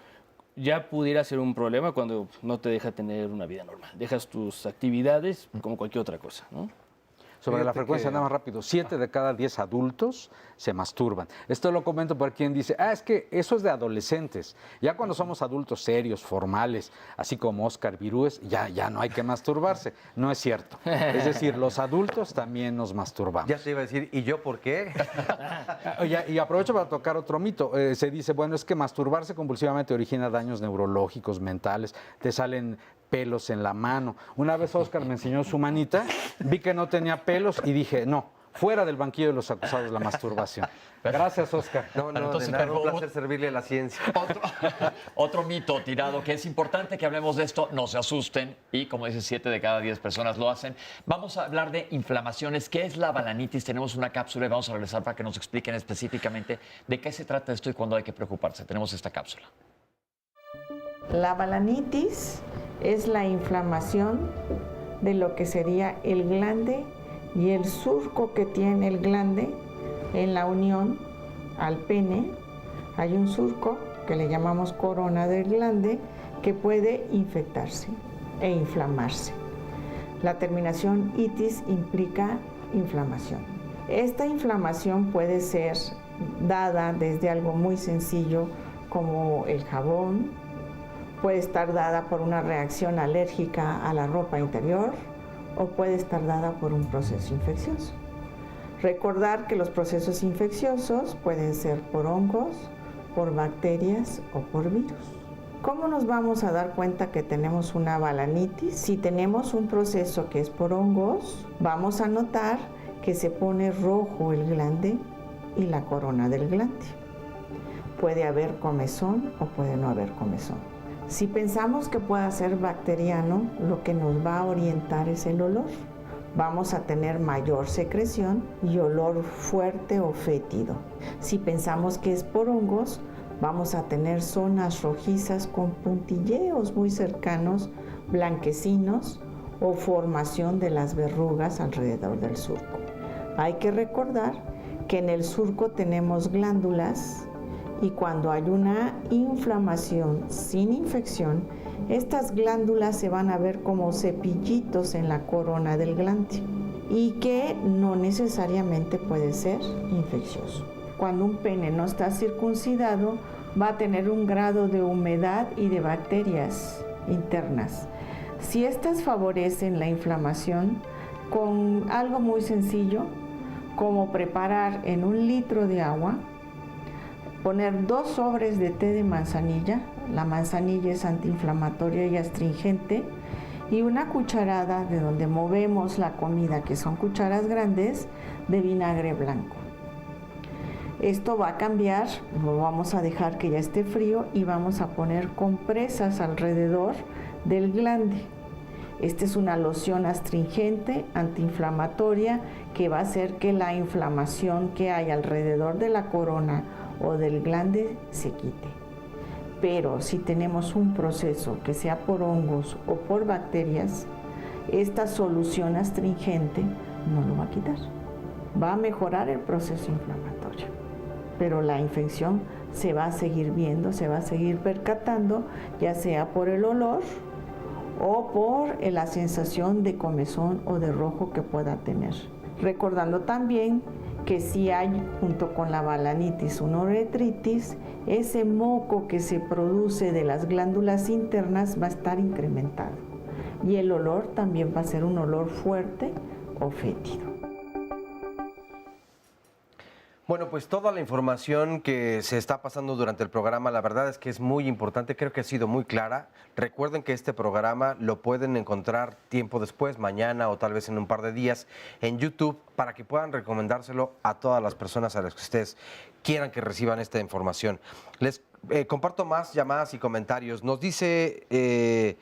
ya pudiera ser un problema cuando no te deja tener una vida normal, dejas tus actividades como cualquier otra cosa, ¿no? sobre la Fíjate frecuencia, que- nada más rápido. 7 de cada 10 adultos se masturban. Esto lo comento por quien dice, es que eso es de adolescentes. Ya cuando somos adultos serios, formales, así como Oscar Virúes, ya no hay que masturbarse. No es cierto. Es decir, los adultos también nos masturbamos. Ya te iba a decir, ¿y yo por qué? Y aprovecho para tocar otro mito. Se dice, bueno, es que masturbarse compulsivamente origina daños neurológicos, mentales, te salen pelos en la mano. Una vez Oscar me enseñó su manita, vi que no tenía pelos y dije, no, fuera del banquillo de los acusados la masturbación. Gracias, Oscar. No, Entonces, de nada, pero- un placer servirle a la ciencia. Otro mito tirado, que es importante que hablemos de esto, no se asusten, y como dice, 7 de cada 10 personas lo hacen. Vamos a hablar de inflamaciones. ¿Qué es la balanitis? Tenemos una cápsula y vamos a regresar para que nos expliquen específicamente de qué se trata esto y cuándo hay que preocuparse. Tenemos esta cápsula. La balanitis es la inflamación de lo que sería el glande y el surco que tiene el glande en la unión al pene. Hay un surco que le llamamos corona del glande que puede infectarse e inflamarse. La terminación itis implica inflamación. Esta inflamación puede ser dada desde algo muy sencillo como el jabón, puede estar dada por una reacción alérgica a la ropa interior o puede estar dada por un proceso infeccioso. Recordar que los procesos infecciosos pueden ser por hongos, por bacterias o por virus. ¿Cómo nos vamos a dar cuenta que tenemos una balanitis? Si tenemos un proceso que es por hongos, vamos a notar que se pone rojo el glande y la corona del glande. Puede haber comezón o puede no haber comezón. Si pensamos que pueda ser bacteriano, lo que nos va a orientar es el olor. Vamos a tener mayor secreción y olor fuerte o fétido. Si pensamos que es por hongos, vamos a tener zonas rojizas con puntilleos muy cercanos, blanquecinos o formación de las verrugas alrededor del surco. Hay que recordar que en el surco tenemos glándulas y cuando hay una inflamación sin infección, estas glándulas se van a ver como cepillitos en la corona del glande y que no necesariamente puede ser infeccioso. Cuando un pene no está circuncidado, va a tener un grado de humedad y de bacterias internas. Si estas favorecen la inflamación, con algo muy sencillo, como preparar en 1 litro de agua, poner 2 sobres de té de manzanilla, la manzanilla es antiinflamatoria y astringente, y una cucharada de donde movemos la comida, que son cucharas grandes, de vinagre blanco. Esto va a cambiar, lo vamos a dejar que ya esté frío y vamos a poner compresas alrededor del glande. Esta es una loción astringente, antiinflamatoria, que va a hacer que la inflamación que hay alrededor de la corona o del glande se quite. Pero si tenemos un proceso que sea por hongos o por bacterias, esta solución astringente no lo va a quitar. Va a mejorar el proceso inflamatorio, pero la infección se va a seguir viendo, se va a seguir percatando, ya sea por el olor o por la sensación de comezón o de rojo que pueda tener. Recordando también que si hay junto con la balanitis una uretritis, ese moco que se produce de las glándulas internas va a estar incrementado y el olor también va a ser un olor fuerte o fétido. Bueno, pues toda la información que se está pasando durante el programa, la verdad es que es muy importante, creo que ha sido muy clara. Recuerden que este programa lo pueden encontrar tiempo después, mañana o tal vez en un par de días, en YouTube, para que puedan recomendárselo a todas las personas a las que ustedes quieran que reciban esta información. Les comparto más llamadas y comentarios. Nos dice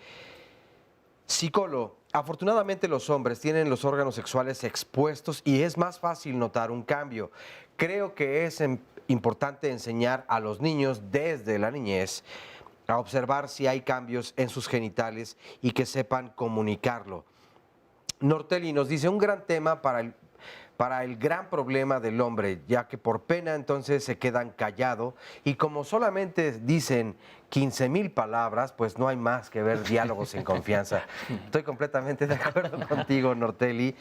psicólogo: afortunadamente los hombres tienen los órganos sexuales expuestos y es más fácil notar un cambio. Creo que es importante enseñar a los niños desde la niñez a observar si hay cambios en sus genitales y que sepan comunicarlo. Norteli nos dice: un gran tema para el gran problema del hombre, ya que por pena entonces se quedan callados y como solamente dicen 15,000 palabras, pues no hay más que ver Diálogos en Confianza. Estoy completamente de acuerdo contigo, Nortelli,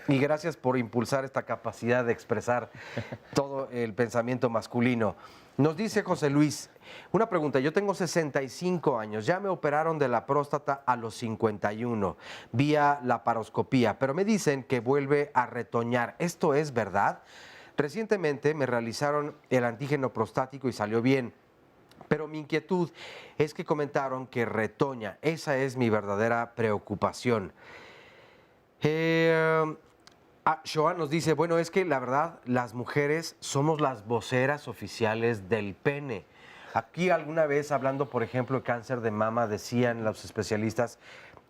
y gracias por impulsar esta capacidad de expresar todo el pensamiento masculino. Nos dice José Luis, una pregunta, yo tengo 65 años, ya me operaron de la próstata a los 51, vía laparoscopía, pero me dicen que vuelve a retoñar. ¿Esto es verdad? Recientemente me realizaron el antígeno prostático y salió bien. Pero mi inquietud es que comentaron que retoña. Esa es mi verdadera preocupación. Joan nos dice, bueno, es que la verdad las mujeres somos las voceras oficiales del pene. Aquí alguna vez hablando, por ejemplo, de cáncer de mama, decían los especialistas,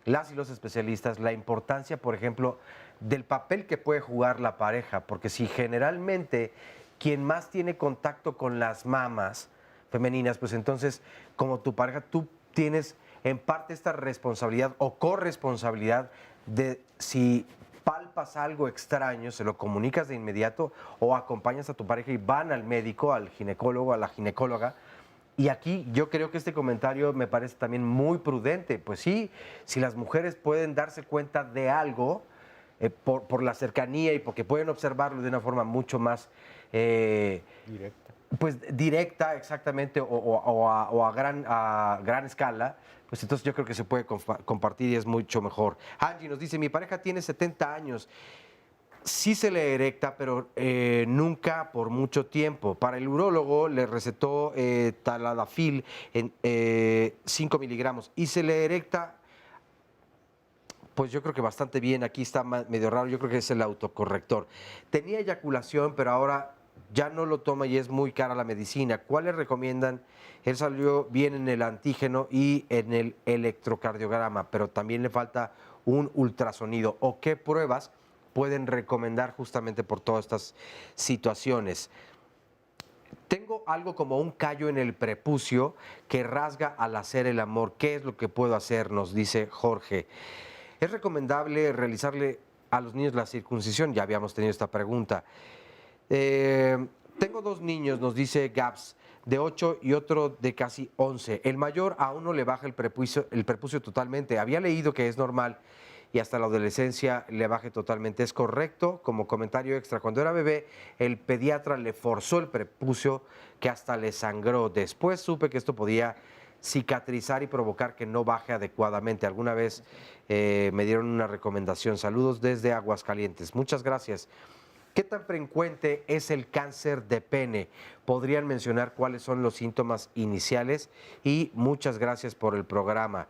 las y los especialistas, la importancia, por ejemplo, del papel que puede jugar la pareja, porque si generalmente quien más tiene contacto con las mamas femeninas, pues entonces, como tu pareja, tú tienes en parte esta responsabilidad o corresponsabilidad de si palpas algo extraño, se lo comunicas de inmediato o acompañas a tu pareja y van al médico, al ginecólogo, a la ginecóloga. Y aquí yo creo que este comentario me parece también muy prudente. Pues sí, si las mujeres pueden darse cuenta de algo por la cercanía y porque pueden observarlo de una forma mucho más Directa. Pues directa, exactamente, o a gran escala, pues entonces yo creo que se puede compartir y es mucho mejor. Angie nos dice, mi pareja tiene 70 años, sí se le erecta, pero nunca por mucho tiempo. Para el urólogo le recetó Tadalafil en 5 miligramos y se le erecta, pues yo creo que bastante bien. Aquí está medio raro, yo creo que es el autocorrector. Tenía eyaculación, pero ahora ya no lo toma y es muy cara la medicina. ¿Cuál le recomiendan? Él salió bien en el antígeno y en el electrocardiograma, pero también le falta un ultrasonido. ¿O qué pruebas pueden recomendar justamente por todas estas situaciones? Tengo algo como un callo en el prepucio que rasga al hacer el amor. ¿Qué es lo que puedo hacer? Nos dice Jorge. ¿Es recomendable realizarle a los niños la circuncisión? Ya habíamos tenido esta pregunta. Tengo 2 niños, nos dice Gaps, de 8 y otro de casi 11. El mayor aún no le baja el prepucio totalmente. Había leído que es normal y hasta la adolescencia le baje totalmente. ¿Es correcto? Como comentario extra, cuando era bebé, el pediatra le forzó el prepucio que hasta le sangró. Después supe que esto podía cicatrizar y provocar que no baje adecuadamente. Alguna vez me dieron una recomendación. Saludos desde Aguascalientes. Muchas gracias. ¿Qué tan frecuente es el cáncer de pene? ¿Podrían mencionar cuáles son los síntomas iniciales? Y muchas gracias por el programa.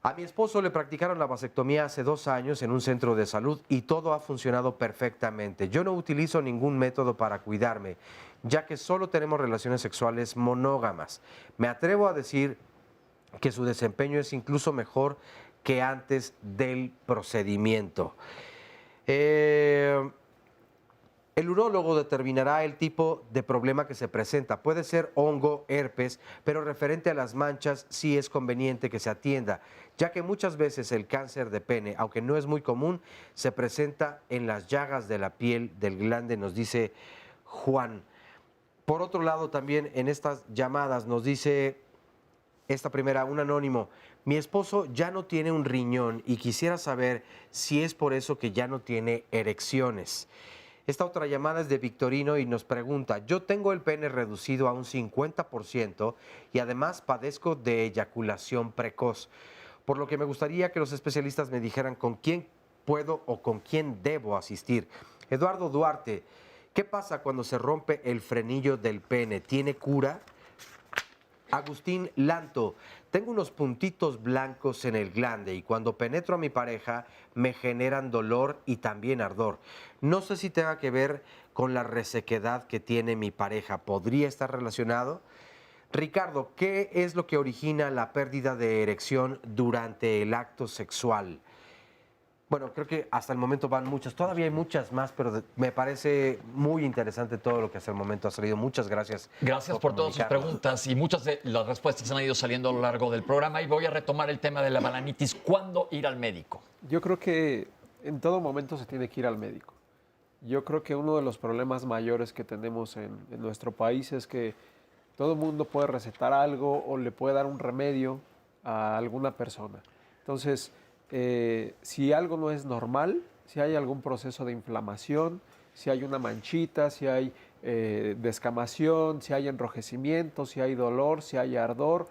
A mi esposo le practicaron la vasectomía hace 2 años en un centro de salud y todo ha funcionado perfectamente. Yo no utilizo ningún método para cuidarme, ya que solo tenemos relaciones sexuales monógamas. Me atrevo a decir que su desempeño es incluso mejor que antes del procedimiento. El urólogo determinará el tipo de problema que se presenta. Puede ser hongo, herpes, pero referente a las manchas sí es conveniente que se atienda, ya que muchas veces el cáncer de pene, aunque no es muy común, se presenta en las llagas de la piel del glande, nos dice Juan. Por otro lado, también en estas llamadas nos dice esta primera, un anónimo, mi esposo ya no tiene un riñón y quisiera saber si es por eso que ya no tiene erecciones. Esta otra llamada es de Victorino y nos pregunta, yo tengo el pene reducido a un 50% y además padezco de eyaculación precoz, por lo que me gustaría que los especialistas me dijeran con quién puedo o con quién debo asistir. Eduardo Duarte, ¿qué pasa cuando se rompe el frenillo del pene? ¿Tiene cura? Agustín Lanto, tengo unos puntitos blancos en el glande y cuando penetro a mi pareja me generan dolor y también ardor. No sé si tenga que ver con la resequedad que tiene mi pareja. ¿Podría estar relacionado? Ricardo, ¿qué es lo que origina la pérdida de erección durante el acto sexual? Bueno, creo que hasta el momento van muchas, todavía hay muchas más, pero me parece muy interesante todo lo que hasta el momento ha salido. Muchas gracias. Gracias por todas sus preguntas y muchas de las respuestas han ido saliendo a lo largo del programa y voy a retomar el tema de la balanitis. ¿Cuándo ir al médico? Yo creo que en todo momento se tiene que ir al médico. Yo creo que uno de los problemas mayores que tenemos en nuestro país es que Todo el mundo puede recetar algo o le puede dar un remedio a alguna persona. Entonces, si algo no es normal, si hay algún proceso de inflamación, si hay una manchita, si hay descamación, si hay enrojecimiento, si hay dolor, si hay ardor,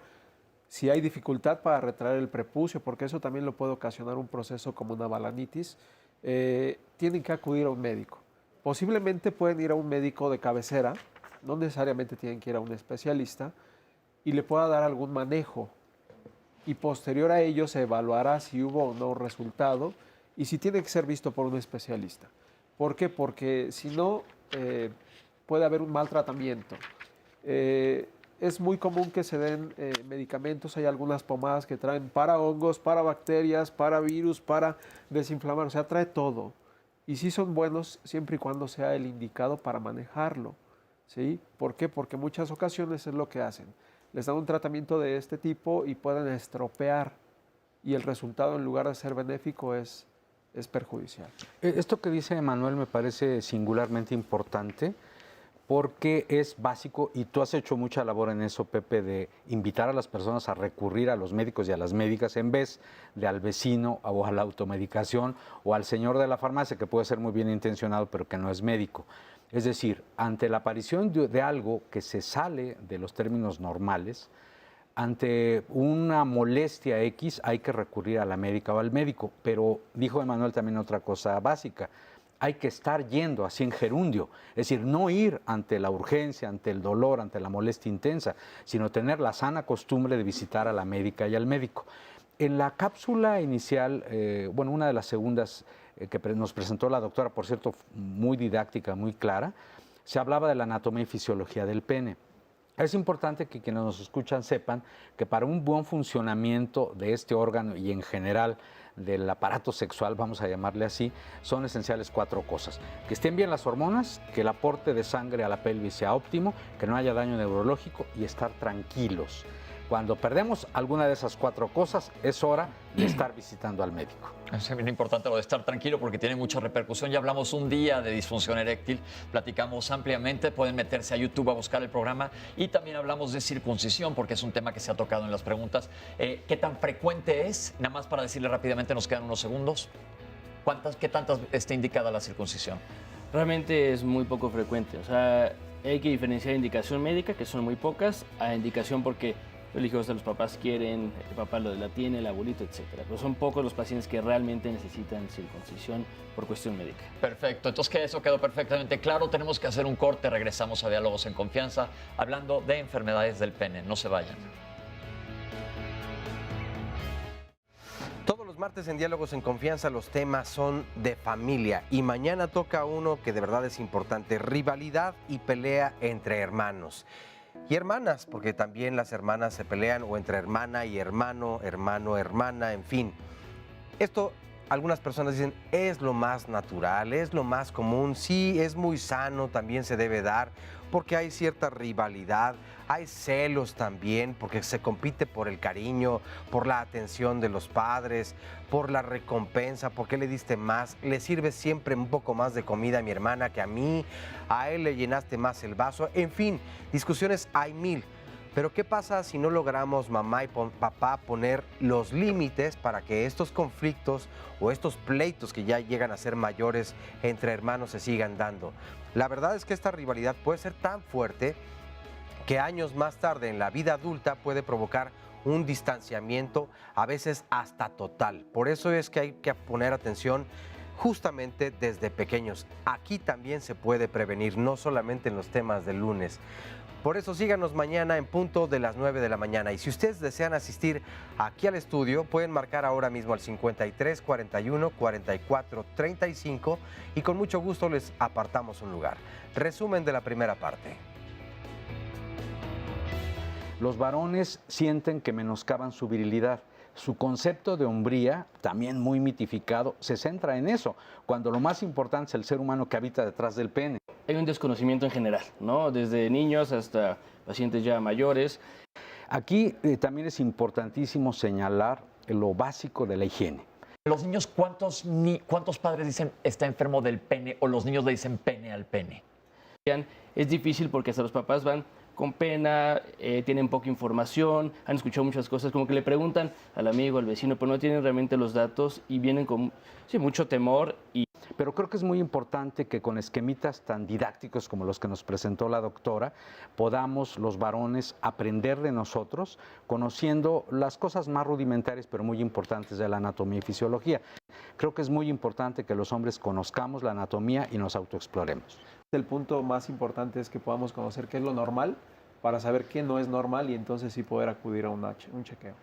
si hay dificultad para retraer el prepucio, porque eso también lo puede ocasionar un proceso como una balanitis, tienen que acudir a un médico. Posiblemente pueden ir a un médico de cabecera, no necesariamente tienen que ir a un especialista, y le pueda dar algún manejo. Y posterior a ello se evaluará si hubo o no resultado y si tiene que ser visto por un especialista. ¿Por qué? Porque si no, puede haber un mal tratamiento. Es muy común que se den medicamentos, hay algunas pomadas que traen para hongos, para bacterias, para virus, para desinflamar, o sea, trae todo. Y sí son buenos siempre y cuando sea el indicado para manejarlo, ¿sí? ¿Por qué? Porque en muchas ocasiones es lo que hacen. Les dan un tratamiento de este tipo y pueden estropear y el resultado en lugar de ser benéfico es perjudicial. Esto que dice Manuel me parece singularmente importante porque es básico y tú has hecho mucha labor en eso, Pepe, de invitar a las personas a recurrir a los médicos y a las médicas en vez de al vecino o a la automedicación o al señor de la farmacia que puede ser muy bien intencionado pero que no es médico. Es decir, ante la aparición de algo que se sale de los términos normales, ante una molestia X hay que recurrir a la médica o al médico, pero dijo Emanuel también otra cosa básica, hay que estar yendo así en gerundio, es decir, no ir ante la urgencia, ante el dolor, ante la molestia intensa, sino tener la sana costumbre de visitar a la médica y al médico. En la cápsula inicial, bueno, una de las segundas que nos presentó la doctora, por cierto, muy didáctica, muy clara, se hablaba de la anatomía y fisiología del pene. Es importante que quienes nos escuchan sepan que para un buen funcionamiento de este órgano y en general del aparato sexual, vamos a llamarle así, son esenciales 4 cosas. Que estén bien las hormonas, que el aporte de sangre a la pelvis sea óptimo, que no haya daño neurológico y estar tranquilos. Cuando perdemos alguna de esas 4 cosas, es hora de estar visitando al médico. Es bien importante lo de estar tranquilo porque tiene mucha repercusión. Ya hablamos un día de disfunción eréctil, platicamos ampliamente, pueden meterse a YouTube a buscar el programa y también hablamos de circuncisión porque es un tema que se ha tocado en las preguntas. ¿Qué tan frecuente es? Nada más para decirle rápidamente, nos quedan unos segundos. ¿Qué tantas está indicada la circuncisión? Realmente es muy poco frecuente. O sea, hay que diferenciar indicación médica, que son muy pocas, a indicación porque los hijos de los papás quieren, el papá la tiene, el abuelito, etc. Pero son pocos los pacientes que realmente necesitan circuncisión por cuestión médica. Perfecto, entonces que eso quedó perfectamente claro. Tenemos que hacer un corte, regresamos a Diálogos en Confianza, hablando de enfermedades del pene. No se vayan. Todos los martes en Diálogos en Confianza los temas son de familia y mañana toca uno que de verdad es importante, rivalidad y pelea entre hermanos. Y hermanas, porque también las hermanas se pelean, o entre hermana y hermano, hermano, hermana, en fin. Esto, algunas personas dicen, es lo más natural, es lo más común, sí, es muy sano, también se debe dar, porque hay cierta rivalidad, hay celos también, porque se compite por el cariño, por la atención de los padres, por la recompensa, ¿por qué le diste más? Le sirves siempre un poco más de comida a mi hermana que a mí, a él le llenaste más el vaso, en fin, discusiones hay mil. Pero ¿qué pasa si no logramos, mamá y papá, poner los límites para que estos conflictos o estos pleitos que ya llegan a ser mayores entre hermanos se sigan dando? La verdad es que esta rivalidad puede ser tan fuerte que años más tarde en la vida adulta puede provocar un distanciamiento, a veces hasta total. Por eso es que hay que poner atención justamente desde pequeños. Aquí también se puede prevenir, no solamente en los temas del lunes. Por eso síganos mañana en punto de las 9 de la mañana. Y si ustedes desean asistir aquí al estudio, pueden marcar ahora mismo al 53 41 44 35 y con mucho gusto les apartamos un lugar. Resumen de la primera parte. Los varones sienten que menoscaban su virilidad. Su concepto de hombría, también muy mitificado, se centra en eso, cuando lo más importante es el ser humano que habita detrás del pene. Hay un desconocimiento en general, ¿no? Desde niños hasta pacientes ya mayores. Aquí también es importantísimo señalar lo básico de la higiene. Los niños, ¿cuántos padres dicen está enfermo del pene o los niños le dicen pene al pene? Es difícil porque hasta los papás van con pena, tienen poca información, han escuchado muchas cosas, como que le preguntan al amigo, al vecino, pero no tienen realmente los datos y vienen con mucho temor. Pero creo que es muy importante que con esquemitas tan didácticos como los que nos presentó la doctora, podamos los varones aprender de nosotros, conociendo las cosas más rudimentarias pero muy importantes de la anatomía y fisiología. Creo que es muy importante que los hombres conozcamos la anatomía y nos autoexploremos. El punto más importante es que podamos conocer qué es lo normal para saber qué no es normal y entonces sí poder acudir a un chequeo.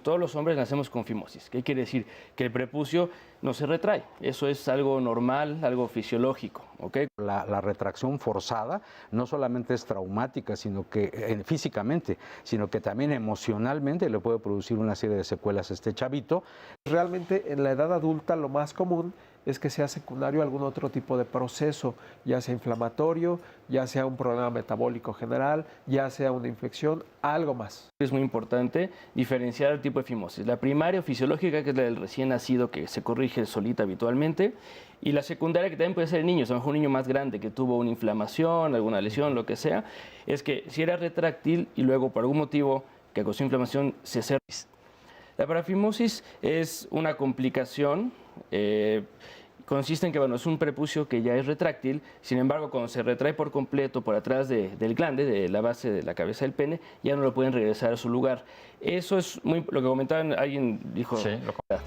Todos los hombres nacemos con fimosis. ¿Qué quiere decir? Que el prepucio no se retrae. Eso es algo normal, algo fisiológico. ¿Okay? La retracción forzada no solamente es traumática, sino que físicamente, sino que también emocionalmente le puede producir una serie de secuelas a este chavito. Realmente en la edad adulta lo más común es que sea secundario a algún otro tipo de proceso, ya sea inflamatorio, ya sea un problema metabólico general, ya sea una infección, algo más. Es muy importante diferenciar el tipo de fimosis. La primaria o fisiológica, que es la del recién nacido, que se corrige solita habitualmente, y la secundaria, que también puede ser en niños, a lo mejor un niño más grande que tuvo una inflamación, alguna lesión, lo que sea, es que si era retráctil y luego por algún motivo que causó inflamación se cerró. La parafimosis es una complicación, consiste en que es un prepucio que ya es retráctil, sin embargo cuando se retrae por completo por atrás del glande, de la base de la cabeza del pene, ya no lo pueden regresar a su lugar. Eso es lo que comentaban, alguien dijo, sí,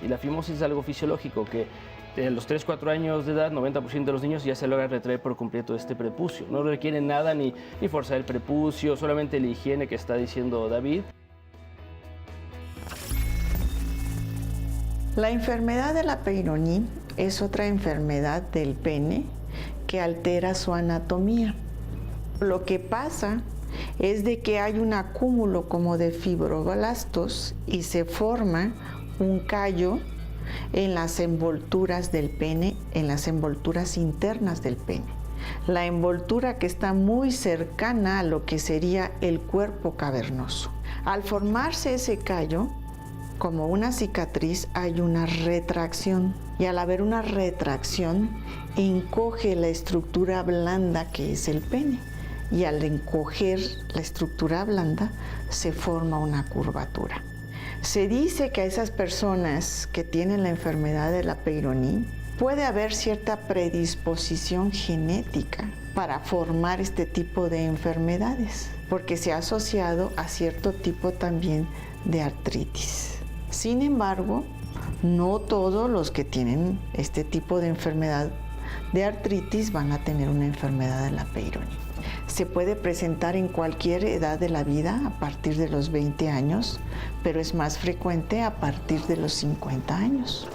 y la fimosis es algo fisiológico que a los 3-4 años de edad, 90% de los niños ya se logra retraer por completo este prepucio. No requiere nada ni forzar el prepucio, solamente la higiene que está diciendo David. La enfermedad de la Peyronie es otra enfermedad del pene que altera su anatomía. Lo que pasa es de que hay un acúmulo como de fibroblastos y se forma un callo en las envolturas del pene, en las envolturas internas del pene. La envoltura que está muy cercana a lo que sería el cuerpo cavernoso. Al formarse ese callo, como una cicatriz, hay una retracción y al haber una retracción encoge la estructura blanda que es el pene y al encoger la estructura blanda se forma una curvatura. Se dice que a esas personas que tienen la enfermedad de la Peyronie puede haber cierta predisposición genética para formar este tipo de enfermedades porque se ha asociado a cierto tipo también de artritis. Sin embargo, no todos los que tienen este tipo de enfermedad de artritis van a tener una enfermedad de la Peyronie. Se puede presentar en cualquier edad de la vida, a partir de los 20 años, pero es más frecuente a partir de los 50 años.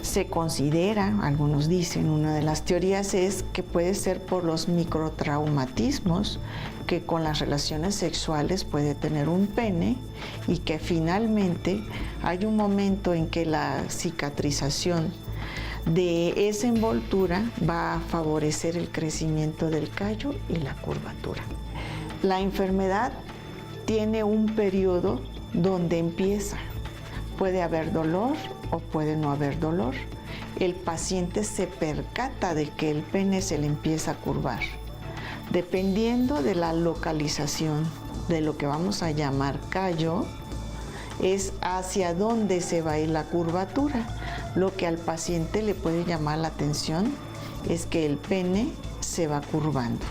Se considera, algunos dicen, una de las teorías es que puede ser por los microtraumatismos que con las relaciones sexuales puede tener un pene y que finalmente hay un momento en que la cicatrización de esa envoltura va a favorecer el crecimiento del callo y la curvatura. La enfermedad tiene un periodo donde empieza. Puede haber dolor o puede no haber dolor. El paciente se percata de que el pene se le empieza a curvar. Dependiendo de la localización de lo que vamos a llamar callo, es hacia dónde se va a ir la curvatura. Lo que al paciente le puede llamar la atención es que el pene se va curvando.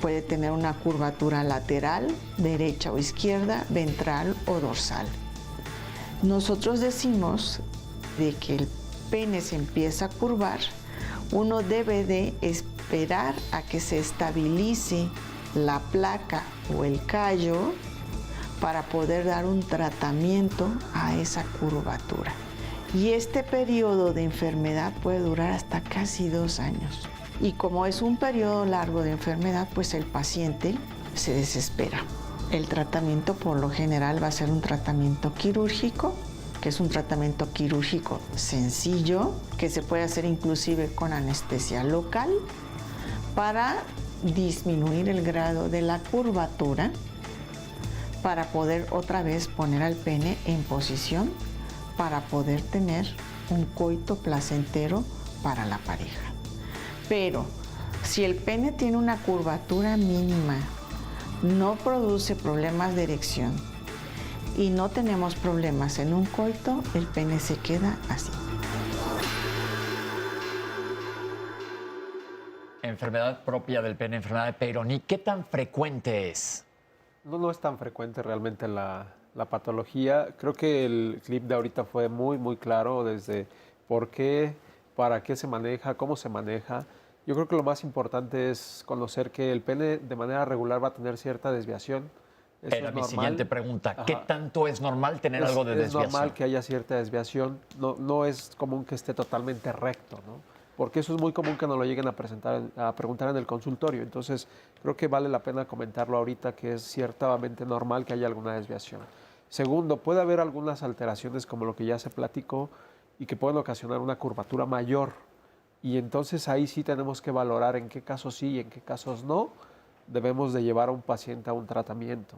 Puede tener una curvatura lateral, derecha o izquierda, ventral o dorsal. Nosotros decimos de que el pene se empieza a curvar, uno debe de esperar a que se estabilice la placa o el callo para poder dar un tratamiento a esa curvatura. Y este periodo de enfermedad puede durar hasta casi 2 años. Y como es un periodo largo de enfermedad, pues el paciente se desespera. El tratamiento por lo general va a ser un tratamiento quirúrgico, que es un tratamiento quirúrgico sencillo, que se puede hacer inclusive con anestesia local para disminuir el grado de la curvatura, para poder otra vez poner al pene en posición para poder tener un coito placentero para la pareja. Pero Si el pene tiene una curvatura mínima, no produce problemas de erección y no tenemos problemas en un coito, el pene se queda así. Enfermedad propia del pene, enfermedad de Peyronie, ¿qué tan frecuente es? No es tan frecuente realmente la patología. Creo que el clip de ahorita fue muy claro desde por qué, para qué se maneja, cómo se maneja. Yo creo que lo más importante es conocer que el pene de manera regular va a tener cierta desviación. Eso Era es mi normal. siguiente pregunta. ¿Qué Ajá. tanto es normal tener algo de desviación? Es normal que haya cierta desviación. No es común que esté totalmente recto, ¿no? Porque eso es muy común que nos lo lleguen a preguntar en el consultorio. Entonces, creo que vale la pena comentarlo ahorita, que es ciertamente normal que haya alguna desviación. Segundo, puede haber algunas alteraciones como lo que ya se platicó y que pueden ocasionar una curvatura mayor. Y entonces ahí sí tenemos que valorar en qué casos sí y en qué casos no debemos de llevar a un paciente a un tratamiento.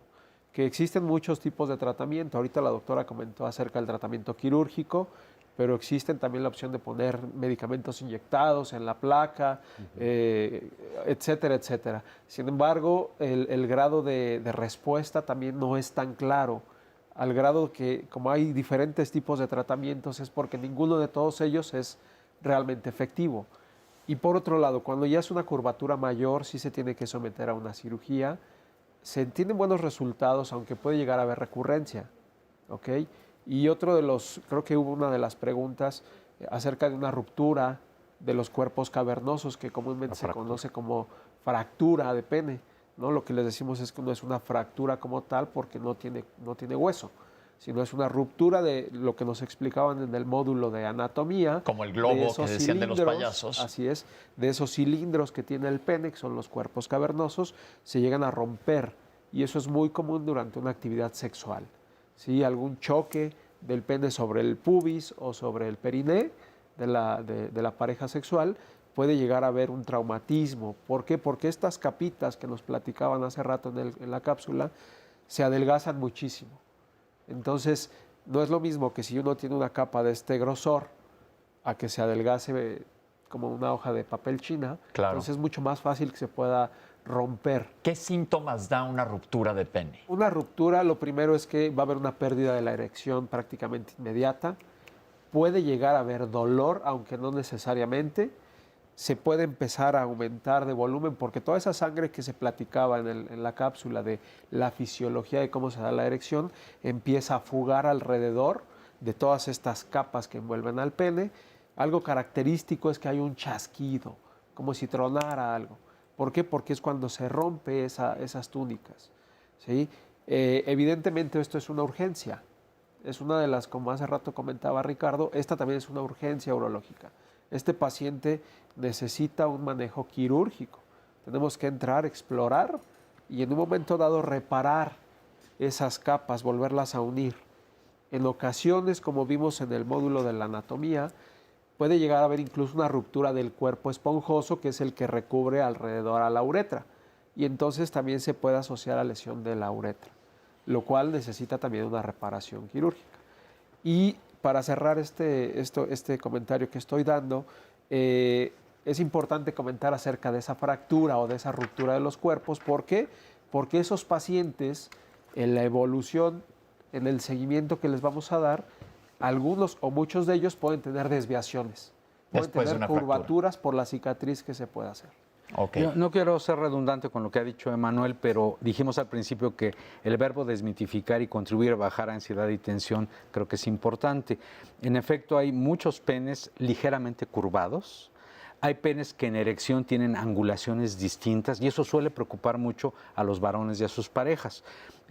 Que existen muchos tipos de tratamiento. Ahorita la doctora comentó acerca del tratamiento quirúrgico, pero existen también la opción de poner medicamentos inyectados en la placa, etcétera, etcétera. Sin embargo, el grado de respuesta también no es tan claro, al grado que como hay diferentes tipos de tratamientos es porque ninguno de todos ellos es realmente efectivo. Y por otro lado, cuando ya es una curvatura mayor, sí se tiene que someter a una cirugía. Se tienen buenos resultados, aunque puede llegar a haber recurrencia, ¿ok? Y otro de los, creo que hubo una de las preguntas acerca de una ruptura de los cuerpos cavernosos, que comúnmente se conoce como fractura de pene, ¿no? Lo que les decimos es que no es una fractura como tal porque no tiene hueso, sino es una ruptura de lo que nos explicaban en el módulo de anatomía. Como el globo que decían de los payasos. Así es, de esos cilindros que tiene el pene, que son los cuerpos cavernosos, se llegan a romper y eso es muy común durante una actividad sexual. ¿Sí? Algún choque del pene sobre el pubis o sobre el periné de la pareja sexual puede llegar a haber un traumatismo. ¿Por qué? Porque estas capitas que nos platicaban hace rato en la cápsula se adelgazan muchísimo. Entonces, no es lo mismo que si uno tiene una capa de este grosor a que se adelgace como una hoja de papel china. Claro. Entonces es mucho más fácil que se pueda romper. ¿Qué síntomas da una ruptura de pene? Una ruptura, lo primero es que va a haber una pérdida de la erección prácticamente inmediata. Puede llegar a haber dolor, aunque no necesariamente. Se puede empezar a aumentar de volumen, porque toda esa sangre que se platicaba en la cápsula de la fisiología de cómo se da la erección, empieza a fugar alrededor de todas estas capas que envuelven al pene. Algo característico es que hay un chasquido, como si tronara algo. ¿Por qué? Porque es cuando se rompe esas túnicas, ¿sí? Evidentemente esto es una urgencia. Es una de las, como hace rato comentaba Ricardo, esta también es una urgencia urológica. Este paciente necesita un manejo quirúrgico. Tenemos que entrar, explorar y en un momento dado reparar esas capas, volverlas a unir. En ocasiones, como vimos en el módulo de la anatomía, puede llegar a haber incluso una ruptura del cuerpo esponjoso, que es el que recubre alrededor a la uretra. Y entonces también se puede asociar a lesión de la uretra, lo cual necesita también una reparación quirúrgica. Y para cerrar este comentario que estoy dando, es importante comentar acerca de esa fractura o de esa ruptura de los cuerpos. ¿Por qué? Porque esos pacientes, en la evolución, en el seguimiento que les vamos a dar, algunos o muchos de ellos pueden tener desviaciones, pueden tener curvaturas por la cicatriz que se puede hacer. Okay. Yo no quiero ser redundante con lo que ha dicho Emanuel, pero dijimos al principio que el verbo desmitificar y contribuir a bajar ansiedad y tensión creo que es importante. En efecto, hay muchos penes ligeramente curvados. Hay penes que en erección tienen angulaciones distintas y eso suele preocupar mucho a los varones y a sus parejas.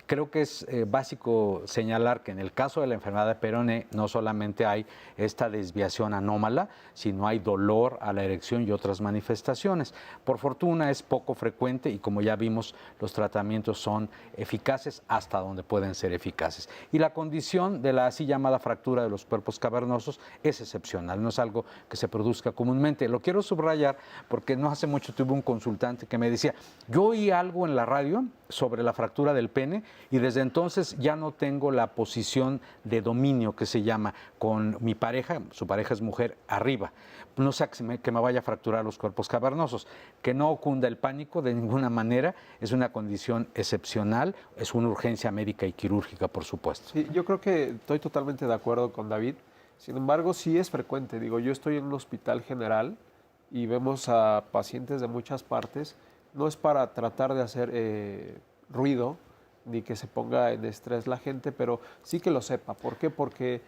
Creo que es básico señalar que en el caso de la enfermedad de Peyronie no solamente hay esta desviación anómala, sino hay dolor a la erección y otras manifestaciones. Por fortuna es poco frecuente y como ya vimos, los tratamientos son eficaces hasta donde pueden ser eficaces. Y la condición de la así llamada fractura de los cuerpos cavernosos es excepcional, no es algo que se produzca comúnmente. Lo quiero quiero subrayar porque no hace mucho tuve un consultante que me decía, yo oí algo en la radio sobre la fractura del pene y desde entonces ya no tengo la posición de dominio que se llama con mi pareja, su pareja es mujer, arriba. No sea que me vaya a fracturar los cuerpos cavernosos. Que no cunda el pánico de ninguna manera, es una condición excepcional, es una urgencia médica y quirúrgica, por supuesto. Sí, yo creo que estoy totalmente de acuerdo con David. Sin embargo, sí es frecuente. Digo, yo estoy en un hospital general y vemos a pacientes de muchas partes. No es para tratar de hacer ruido ni que se ponga en estrés la gente, pero sí que lo sepa. ¿Por qué? Porque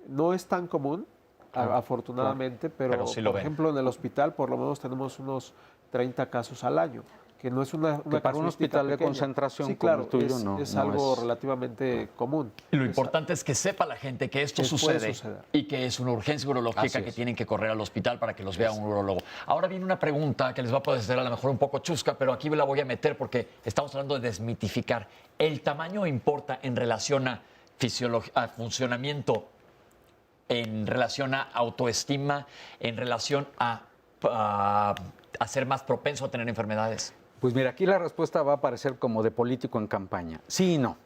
no es tan común, afortunadamente, pero sí lo por ven. ejemplo, en el hospital por lo menos tenemos unos 30 casos al año, que no es una que para un casuística hospital de pequeña. concentración sí, como claro, el tuyo es no algo es relativamente común. Y lo importante es que sepa la gente que esto Que puede sucede suceder. y que es una urgencia urológica Así que es. tienen que correr al hospital para que los vea un urólogo. Ahora viene una pregunta que les va a parecer a lo mejor un poco chusca, pero aquí la voy a meter porque estamos hablando de desmitificar. ¿El tamaño importa en relación a funcionamiento, en relación a autoestima, en relación a ser más propenso a tener enfermedades? Pues mira, aquí la respuesta va a parecer como de político en campaña. Sí y no.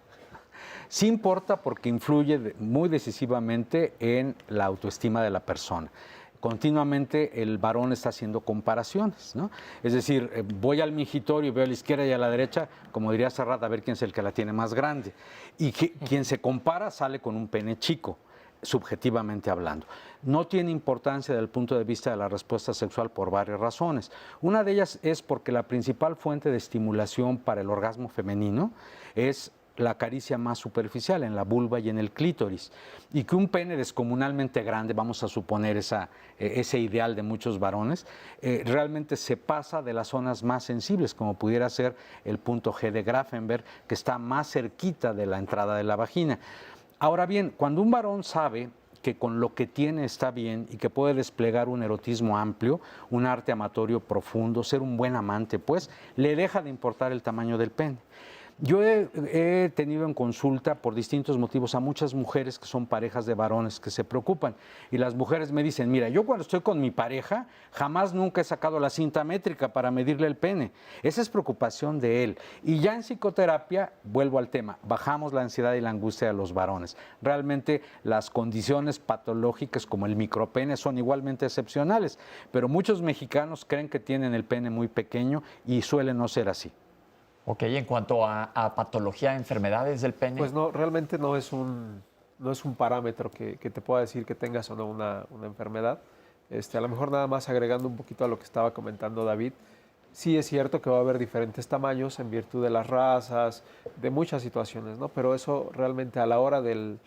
Sí importa porque influye muy decisivamente en la autoestima de la persona. Continuamente el varón está haciendo comparaciones, ¿no? Es decir, voy al mingitorio y veo a la izquierda y a la derecha, como diría Serrat, a ver quién es el que la tiene más grande. Y quien se compara sale con un pene chico, subjetivamente hablando. No tiene importancia desde el punto de vista de la respuesta sexual por varias razones. Una de ellas es porque la principal fuente de estimulación para el orgasmo femenino es la caricia más superficial en la vulva y en el clítoris, y que un pene descomunalmente grande, vamos a suponer ese ideal de muchos varones, realmente se pasa de las zonas más sensibles, como pudiera ser el punto G de Grafenberg, que está más cerquita de la entrada de la vagina. Ahora bien, cuando un varón sabe que con lo que tiene está bien y que puede desplegar un erotismo amplio, un arte amatorio profundo, ser un buen amante, pues le deja de importar el tamaño del pene. Yo he tenido en consulta por distintos motivos a muchas mujeres que son parejas de varones que se preocupan y las mujeres me dicen, mira, yo cuando estoy con mi pareja jamás nunca he sacado la cinta métrica para medirle el pene. Esa es preocupación de él. Y ya en psicoterapia, vuelvo al tema, bajamos la ansiedad y la angustia de los varones. Realmente las condiciones patológicas como el micropene son igualmente excepcionales, pero muchos mexicanos creen que tienen el pene muy pequeño y suele no ser así. Ok, en cuanto a patología, enfermedades del pene. Pues no, realmente no es un parámetro que te pueda decir que tengas o no una enfermedad. A lo mejor nada más agregando un poquito a lo que estaba comentando David, sí es cierto que va a haber diferentes tamaños en virtud de las razas, de muchas situaciones, ¿no? Pero eso realmente a la hora de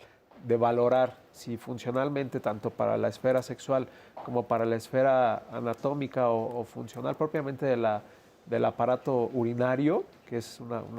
valorar si funcionalmente, tanto para la esfera sexual como para la esfera anatómica o funcional propiamente del aparato urinario, que es un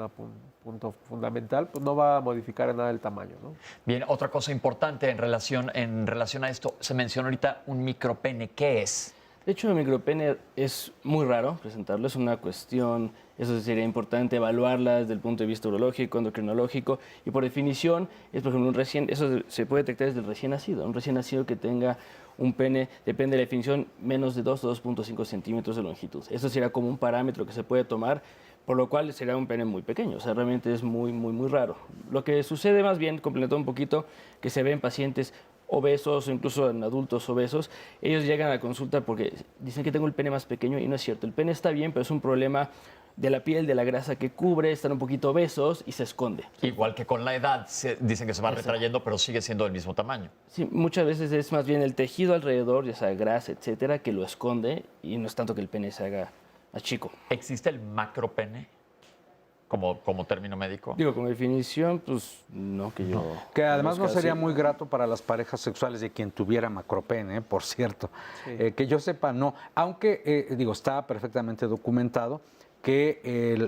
punto fundamental, pues no va a modificar en nada el tamaño, ¿no? Bien, otra cosa importante en relación a esto, se mencionó ahorita un micropene. ¿Qué es? De hecho, el micropene es muy raro presentarlo, es una cuestión, eso sería importante evaluarla desde el punto de vista urológico, endocrinológico, y por definición es, por ejemplo, eso se puede detectar desde el recién nacido. Un recién nacido que tenga un pene, depende de la definición, menos de 2 o 2.5 centímetros de longitud. Eso sería como un parámetro que se puede tomar, por lo cual sería un pene muy pequeño. O sea, realmente es muy, muy, muy raro. Lo que sucede más bien, complementando un poquito, que se ve en pacientes obesos o incluso en adultos obesos, ellos llegan a la consulta porque dicen que tengo el pene más pequeño y no es cierto. El pene está bien, pero es un problema de la piel, de la grasa que cubre, están un poquito obesos y se esconde. Igual que con la edad, dicen que se va retrayendo, pero sigue siendo del mismo tamaño. Sí, muchas veces es más bien el tejido alrededor, ya sea grasa, etcétera, que lo esconde y no es tanto que el pene se haga más chico. ¿Existe el macropene como término médico? Digo, como definición, pues no que yo... Que además no sería así. muy grato para las parejas sexuales de quien tuviera macropene, por cierto. Sí. Que yo sepa, no. Aunque, está perfectamente documentado que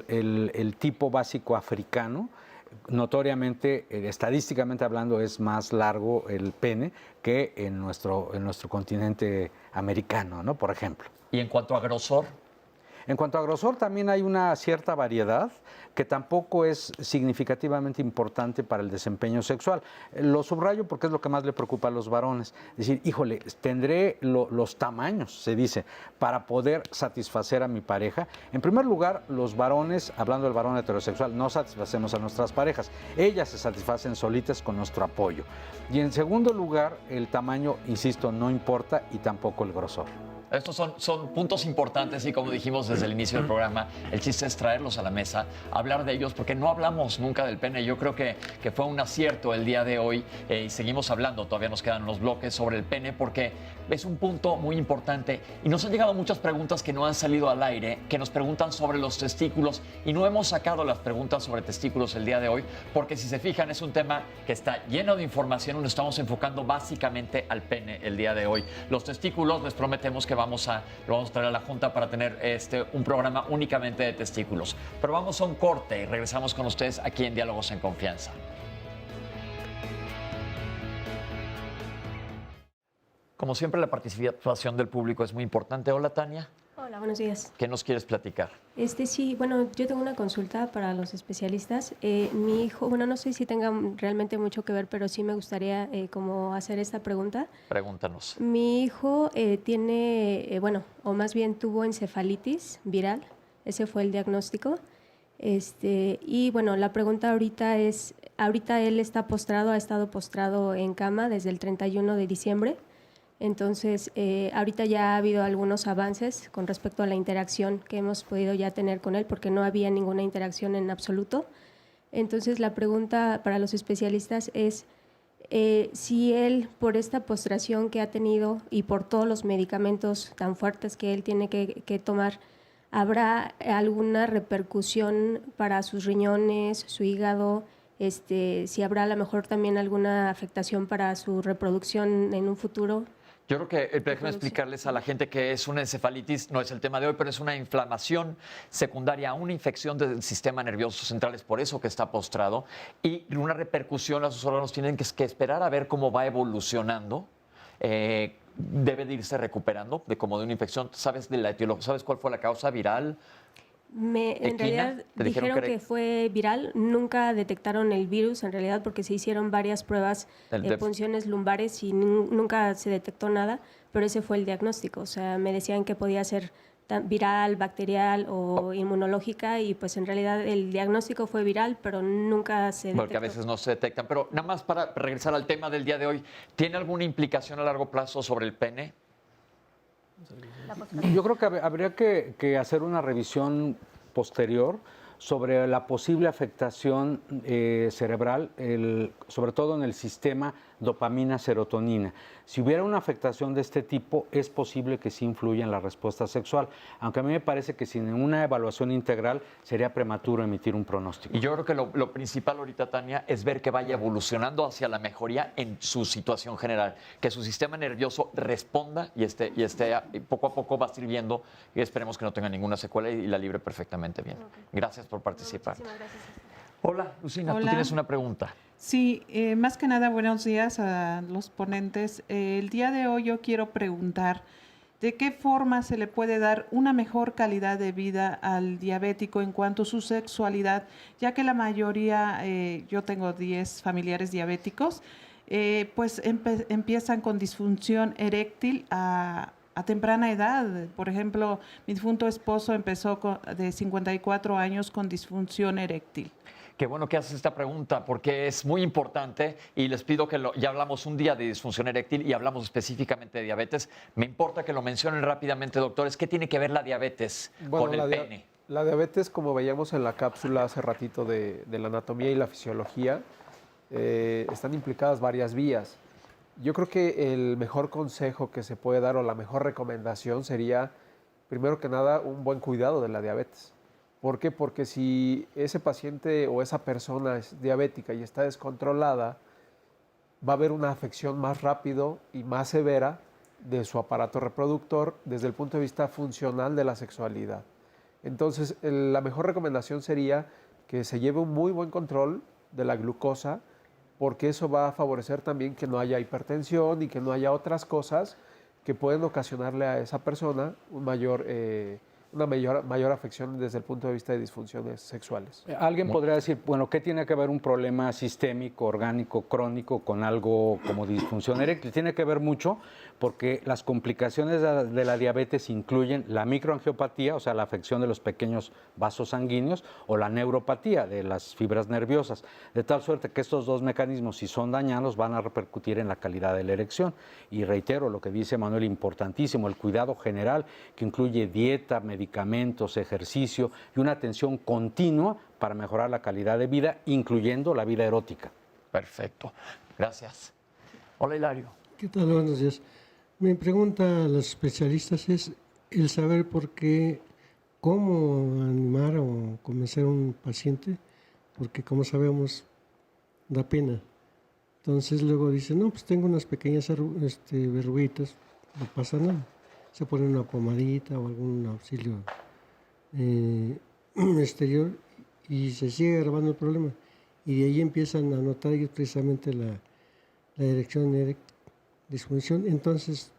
el tipo básico africano, notoriamente, estadísticamente hablando, es más largo el pene que en nuestro continente americano, ¿no? Por ejemplo. ¿Y en cuanto a grosor? En cuanto a grosor, también hay una cierta variedad que tampoco es significativamente importante para el desempeño sexual. Lo subrayo porque es lo que más le preocupa a los varones. Es decir, híjole, tendré los tamaños, se dice, para poder satisfacer a mi pareja. En primer lugar, los varones, hablando del varón heterosexual, no satisfacemos a nuestras parejas. Ellas se satisfacen solitas con nuestro apoyo. Y en segundo lugar, el tamaño, insisto, no importa y tampoco el grosor. Estos son puntos importantes y como dijimos desde el inicio del programa, el chiste es traerlos a la mesa, hablar de ellos, porque no hablamos nunca del pene. Yo creo que fue un acierto el día de hoy y seguimos hablando, todavía nos quedan unos bloques sobre el pene, porque es un punto muy importante y nos han llegado muchas preguntas que no han salido al aire, que nos preguntan sobre los testículos y no hemos sacado las preguntas sobre testículos el día de hoy, porque si se fijan es un tema que está lleno de información y nos estamos enfocando básicamente al pene el día de hoy. Los testículos les prometemos que lo vamos a traer a la Junta para tener un programa únicamente de testículos. Pero vamos a un corte y regresamos con ustedes aquí en Diálogos en Confianza. Como siempre, la participación del público es muy importante. Hola, Tania. Hola, buenos días. ¿Qué nos quieres platicar? Sí, bueno, yo tengo una consulta para los especialistas. Mi hijo, bueno, no sé si tenga realmente mucho que ver, pero sí me gustaría como hacer esta pregunta. Pregúntanos. Mi hijo tiene, bueno, o más bien tuvo encefalitis viral. Ese fue el diagnóstico. Y bueno, la pregunta ahorita es, ahorita él está postrado, ha estado postrado en cama desde el 31 de diciembre. Entonces, ahorita ya ha habido algunos avances con respecto a la interacción que hemos podido ya tener con él, porque no había ninguna interacción en absoluto. Entonces, la pregunta para los especialistas es si él, por esta postración que ha tenido y por todos los medicamentos tan fuertes que él tiene que tomar, ¿habrá alguna repercusión para sus riñones, su hígado? Si habrá a lo mejor también alguna afectación para su reproducción en un futuro. Yo creo que déjenme explicarles a la gente que es una encefalitis, no es el tema de hoy, pero es una inflamación secundaria a una infección del sistema nervioso central, es por eso que está postrado, y una repercusión a sus órganos tienen que esperar a ver cómo va evolucionando. Debe de irse recuperando como de una infección. ¿Sabes de la etiología? ¿Sabes cuál fue la causa viral? En realidad dijeron que fue viral, nunca detectaron el virus en realidad porque se hicieron varias pruebas de punciones lumbares y nunca se detectó nada, pero ese fue el diagnóstico. O sea, me decían que podía ser viral, bacterial o inmunológica y pues en realidad el diagnóstico fue viral, pero nunca se detectó. Porque a veces no se detectan. Pero nada más para regresar al tema del día de hoy, ¿tiene alguna implicación a largo plazo sobre el pene? Yo creo que habría que hacer una revisión posterior sobre la posible afectación cerebral, sobre todo en el sistema dopamina-serotonina. Si hubiera una afectación de este tipo, es posible que sí influya en la respuesta sexual, aunque a mí me parece que sin una evaluación integral sería prematuro emitir un pronóstico. Y yo creo que lo principal ahorita, Tania, es ver que vaya evolucionando hacia la mejoría en su situación general, que su sistema nervioso responda y poco a poco va sirviendo y esperemos que no tenga ninguna secuela y la libre perfectamente bien. Okay. Gracias por participar. Muchísimas gracias. Hola, Lucina, Hola. Tú tienes una pregunta. Sí, más que nada, buenos días a los ponentes. El día de hoy yo quiero preguntar, ¿de qué forma se le puede dar una mejor calidad de vida al diabético en cuanto a su sexualidad? Ya que la mayoría, yo tengo 10 familiares diabéticos, pues empiezan con disfunción eréctil a temprana edad. Por ejemplo, mi difunto esposo empezó de 54 años con disfunción eréctil. Qué bueno que haces esta pregunta porque es muy importante y les pido que ya hablamos un día de disfunción eréctil y hablamos específicamente de diabetes. Me importa que lo mencionen rápidamente, doctores. ¿Qué tiene que ver la diabetes con el pene? La diabetes, como veíamos en la cápsula hace ratito de la anatomía y la fisiología, están implicadas varias vías. Yo creo que el mejor consejo que se puede dar o la mejor recomendación sería, primero que nada, un buen cuidado de la diabetes. ¿Por qué? Porque si ese paciente o esa persona es diabética y está descontrolada, va a haber una afección más rápido y más severa de su aparato reproductor desde el punto de vista funcional de la sexualidad. Entonces, la mejor recomendación sería que se lleve un muy buen control de la glucosa, porque eso va a favorecer también que no haya hipertensión y que no haya otras cosas que pueden ocasionarle a esa persona un una mayor afección desde el punto de vista de disfunciones sexuales. Alguien podría decir, bueno, ¿qué tiene que ver un problema sistémico, orgánico, crónico con algo como disfunción eréctil? Tiene que ver mucho porque las complicaciones de la diabetes incluyen la microangiopatía, o sea, la afección de los pequeños vasos sanguíneos, o la neuropatía de las fibras nerviosas, de tal suerte que estos dos mecanismos, si son dañados, van a repercutir en la calidad de la erección. Y reitero lo que dice Manuel, importantísimo, el cuidado general, que incluye dieta, medicamentos, ejercicio y una atención continua para mejorar la calidad de vida, incluyendo la vida erótica. Perfecto, gracias. Hola, Hilario. ¿Qué tal? Buenos días. Mi pregunta a los especialistas es el saber por qué, cómo animar o convencer a un paciente, porque como sabemos, da pena. Entonces luego dice, no, pues tengo unas pequeñas verruguitas, no pasa nada. Se pone una pomadita o algún auxilio exterior y se sigue agravando el problema. Y de ahí empiezan a notar ellos precisamente la erección disfunción. Entonces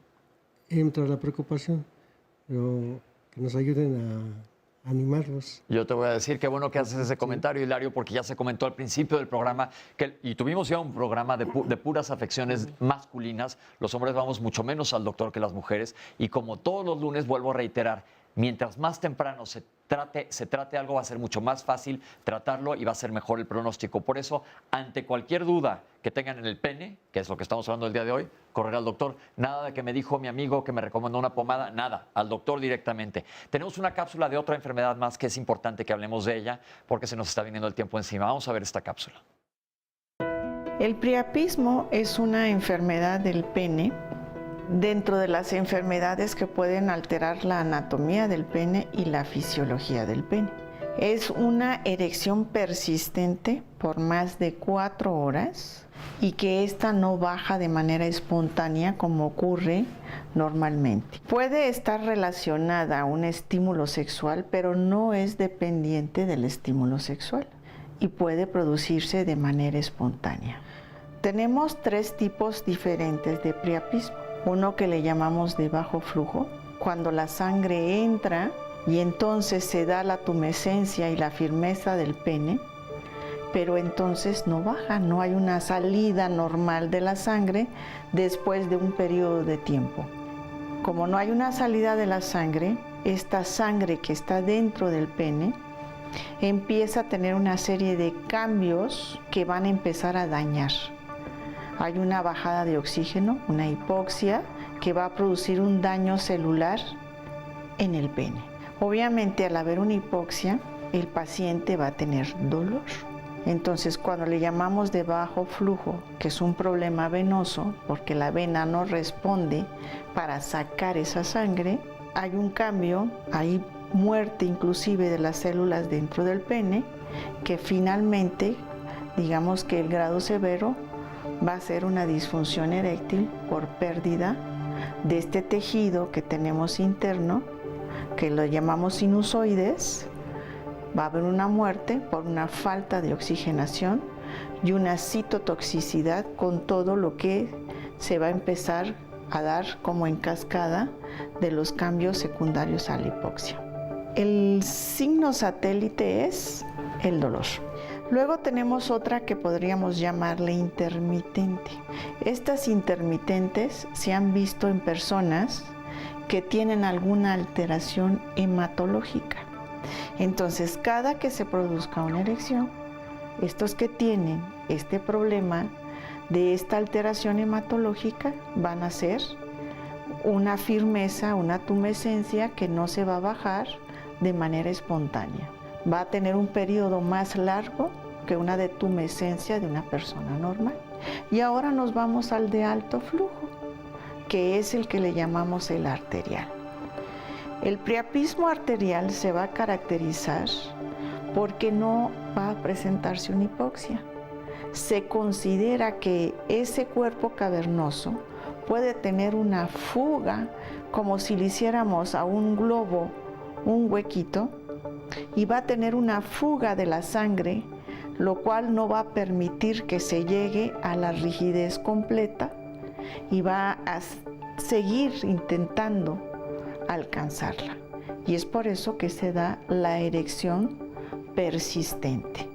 entra la preocupación, pero que nos ayuden a animarlos. Yo te voy a decir qué bueno que haces ese comentario, Hilario, porque ya se comentó al principio del programa y tuvimos ya un programa de puras afecciones masculinas. Los hombres vamos mucho menos al doctor que las mujeres, y como todos los lunes vuelvo a reiterar, mientras más temprano se trate algo, va a ser mucho más fácil tratarlo y va a ser mejor el pronóstico. Por eso, ante cualquier duda que tengan en el pene, que es lo que estamos hablando el día de hoy, correr al doctor. Nada de que me dijo mi amigo que me recomendó una pomada, nada, al doctor directamente. Tenemos una cápsula de otra enfermedad más que es importante que hablemos de ella porque se nos está viniendo el tiempo encima. Vamos a ver esta cápsula. El priapismo es una enfermedad del pene dentro de las enfermedades que pueden alterar la anatomía del pene y la fisiología del pene. Es una erección persistente por más de 4 horas y que ésta no baja de manera espontánea como ocurre normalmente. Puede estar relacionada a un estímulo sexual, pero no es dependiente del estímulo sexual y puede producirse de manera espontánea. Tenemos 3 tipos diferentes de priapismo. Uno que le llamamos de bajo flujo, cuando la sangre entra y entonces se da la tumescencia y la firmeza del pene, pero entonces no baja, no hay una salida normal de la sangre después de un periodo de tiempo. Como no hay una salida de la sangre, esta sangre que está dentro del pene empieza a tener una serie de cambios que van a empezar a dañar. Hay una bajada de oxígeno, una hipoxia, que va a producir un daño celular en el pene. Obviamente, al haber una hipoxia, el paciente va a tener dolor. Entonces, cuando le llamamos de bajo flujo, que es un problema venoso, porque la vena no responde para sacar esa sangre, hay un cambio, hay muerte inclusive de las células dentro del pene, que finalmente, digamos que el grado severo, va a ser una disfunción eréctil por pérdida de este tejido que tenemos interno, que lo llamamos sinusoides. Va a haber una muerte por una falta de oxigenación y una citotoxicidad con todo lo que se va a empezar a dar como en cascada de los cambios secundarios a la hipoxia. El signo satélite es el dolor. Luego tenemos otra que podríamos llamarle intermitente. Estas intermitentes se han visto en personas que tienen alguna alteración hematológica. Entonces, cada que se produzca una erección, estos que tienen este problema de esta alteración hematológica van a ser una firmeza, una tumescencia que no se va a bajar de manera espontánea. Va a tener un periodo más largo que una detumescencia de una persona normal. Y ahora nos vamos al de alto flujo, que es el que le llamamos el arterial. El priapismo arterial se va a caracterizar porque no va a presentarse una hipoxia. Se considera que ese cuerpo cavernoso puede tener una fuga, como si le hiciéramos a un globo un huequito, y va a tener una fuga de la sangre, lo cual no va a permitir que se llegue a la rigidez completa y va a seguir intentando alcanzarla. Y es por eso que se da la erección persistente.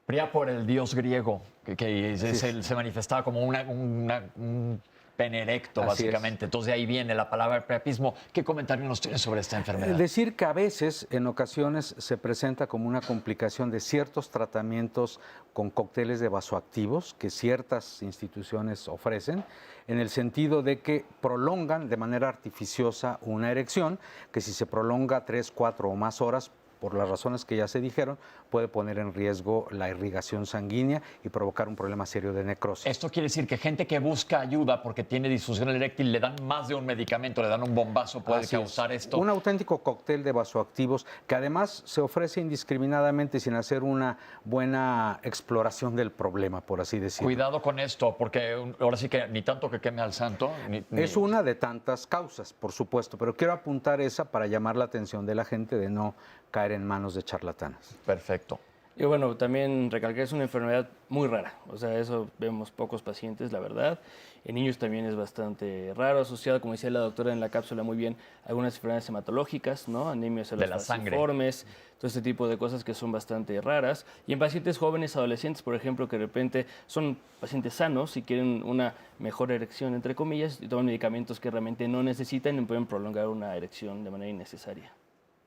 Pria por el dios griego, que se manifestaba como un pene erecto, Así básicamente. Entonces de ahí viene la palabra priapismo. ¿Qué comentario nos tienes sobre esta enfermedad? Decir que a veces, en ocasiones, se presenta como una complicación de ciertos tratamientos con cócteles de vasoactivos que ciertas instituciones ofrecen, en el sentido de que prolongan de manera artificiosa una erección, que si se prolonga 3, 4 o más horas, por las razones que ya se dijeron, puede poner en riesgo la irrigación sanguínea y provocar un problema serio de necrosis. Esto quiere decir que gente que busca ayuda porque tiene disfunción eréctil, le dan más de un medicamento, le dan un bombazo, puede Así causar es. esto. Un auténtico cóctel de vasoactivos que además se ofrece indiscriminadamente sin hacer una buena exploración del problema, por así decirlo. Cuidado con esto, porque ahora sí que ni tanto que queme al santo. Es una de tantas causas, por supuesto, pero quiero apuntar esa para llamar la atención de la gente de no caer en manos de charlatanes. Perfecto. Y bueno, también recalcar, es una enfermedad muy rara, o sea, eso vemos pocos pacientes, la verdad. En niños también es bastante raro, asociado, como decía la doctora en la cápsula muy bien, a algunas enfermedades hematológicas, ¿no? Anemias De la sangre. falciformes, todo este tipo de cosas que son bastante raras. Y en pacientes jóvenes, adolescentes, por ejemplo, que de repente son pacientes sanos y quieren una mejor erección, entre comillas, y toman medicamentos que realmente no necesitan y pueden prolongar una erección de manera innecesaria.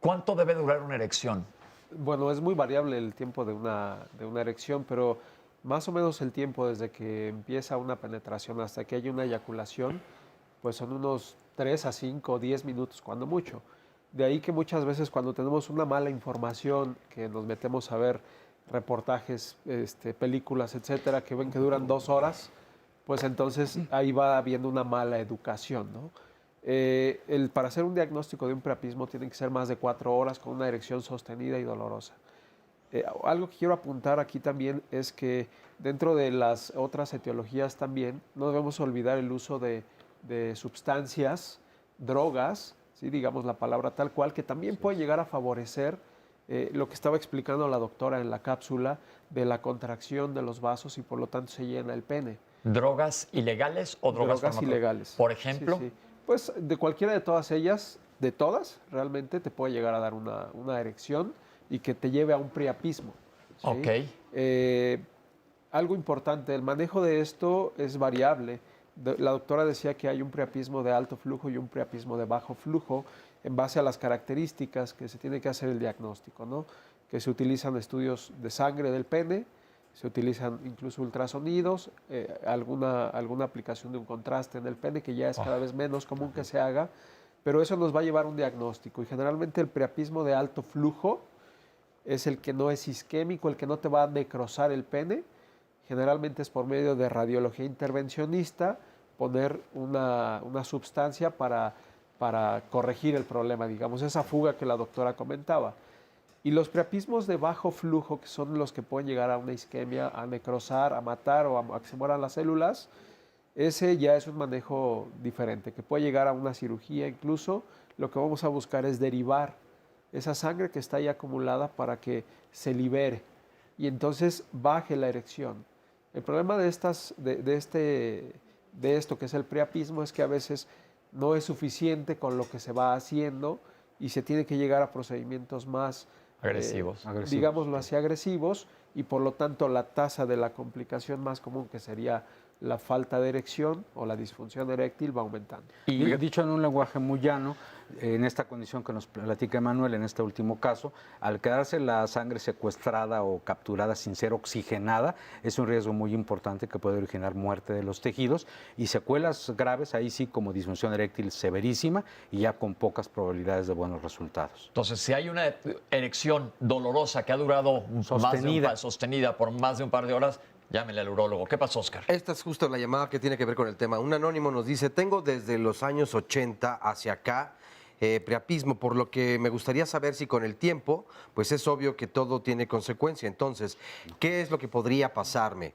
¿Cuánto debe durar una erección? Bueno, es muy variable el tiempo de una erección, pero más o menos el tiempo desde que empieza una penetración hasta que haya una eyaculación, pues son unos 3 a 5 o 10 minutos, cuando mucho. De ahí que muchas veces cuando tenemos una mala información, que nos metemos a ver reportajes, películas, etcétera, que ven que duran 2 horas, pues entonces ahí va habiendo una mala educación, ¿no? Para hacer un diagnóstico de un priapismo tiene que ser más de 4 horas con una erección sostenida y dolorosa. Algo que quiero apuntar aquí también es que dentro de las otras etiologías también no debemos olvidar el uso de sustancias, drogas, ¿sí? Digamos la palabra tal cual, que también puede llegar a favorecer lo que estaba explicando la doctora en la cápsula de la contracción de los vasos y por lo tanto se llena el pene. ¿Drogas ilegales o drogas ilegales? Por ejemplo. Sí, sí. Pues de cualquiera de todas ellas, de todas, realmente te puede llegar a dar una erección y que te lleve a un priapismo. ¿sí? Ok. Algo importante, el manejo de esto es variable. La doctora decía que hay un priapismo de alto flujo y un priapismo de bajo flujo en base a las características que se tiene que hacer el diagnóstico, ¿no? Que se utilizan estudios de sangre del pene, se utilizan incluso ultrasonidos, alguna aplicación de un contraste en el pene, que ya es cada vez menos común que se haga, pero eso nos va a llevar a un diagnóstico. Y generalmente el priapismo de alto flujo es el que no es isquémico, el que no te va a necrosar el pene. Generalmente es por medio de radiología intervencionista, poner una sustancia para corregir el problema, digamos, esa fuga que la doctora comentaba. Y los priapismos de bajo flujo, que son los que pueden llegar a una isquemia, a necrosar, a matar o a que se mueran las células, ese ya es un manejo diferente, que puede llegar a una cirugía incluso. Lo que vamos a buscar es derivar esa sangre que está ahí acumulada para que se libere y entonces baje la erección. El problema de esto que es el priapismo es que a veces no es suficiente con lo que se va haciendo y se tiene que llegar a procedimientos más agresivos. Digámoslo así, agresivos, y por lo tanto la tasa de la complicación más común, que sería la falta de erección o la disfunción eréctil, va aumentando. Y dicho en un lenguaje muy llano, en esta condición que nos platica Emanuel, en este último caso, al quedarse la sangre secuestrada o capturada sin ser oxigenada, es un riesgo muy importante que puede originar muerte de los tejidos y secuelas graves, ahí sí, como disfunción eréctil severísima y ya con pocas probabilidades de buenos resultados. Entonces, si hay una erección dolorosa que ha durado sostenida por más de un par de horas, llámele al urólogo. ¿Qué pasó, Oscar? Esta es justo la llamada que tiene que ver con el tema. Un anónimo nos dice, tengo desde los años 80 hacia acá priapismo, por lo que me gustaría saber si con el tiempo, pues es obvio que todo tiene consecuencia. Entonces, ¿qué es lo que podría pasarme?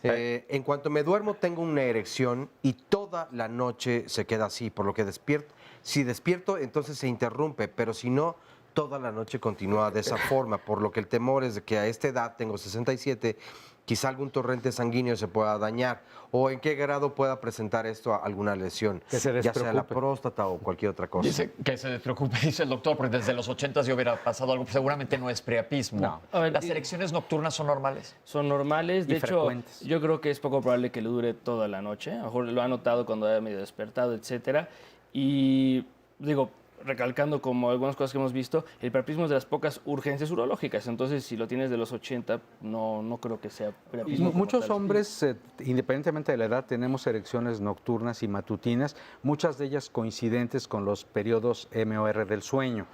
En cuanto me duermo tengo una erección y toda la noche se queda así, por lo que despierto. Si despierto, entonces se interrumpe, pero si no, toda la noche continúa de esa forma, por lo que el temor es de que a esta edad, tengo 67, quizá algún torrente sanguíneo se pueda dañar, o en qué grado pueda presentar esto a alguna lesión, Que se ya sea la despreocupe. próstata o cualquier otra cosa. Dice que se despreocupe, dice el doctor, porque desde los 80 ya hubiera pasado algo. Seguramente no es priapismo. No. A ver, ¿Las erecciones nocturnas son normales? Son normales. De Y hecho, frecuentes. yo creo que es poco probable que le dure toda la noche. A lo mejor lo ha notado cuando haya medio despertado, etcétera. Y digo, recalcando como algunas cosas que hemos visto, el priapismo es de las pocas urgencias urológicas. Entonces, si lo tienes de los 80, no creo que sea priapismo. como Muchos tal. hombres, independientemente de la edad, tenemos erecciones nocturnas y matutinas, muchas de ellas coincidentes con los periodos MOR del sueño.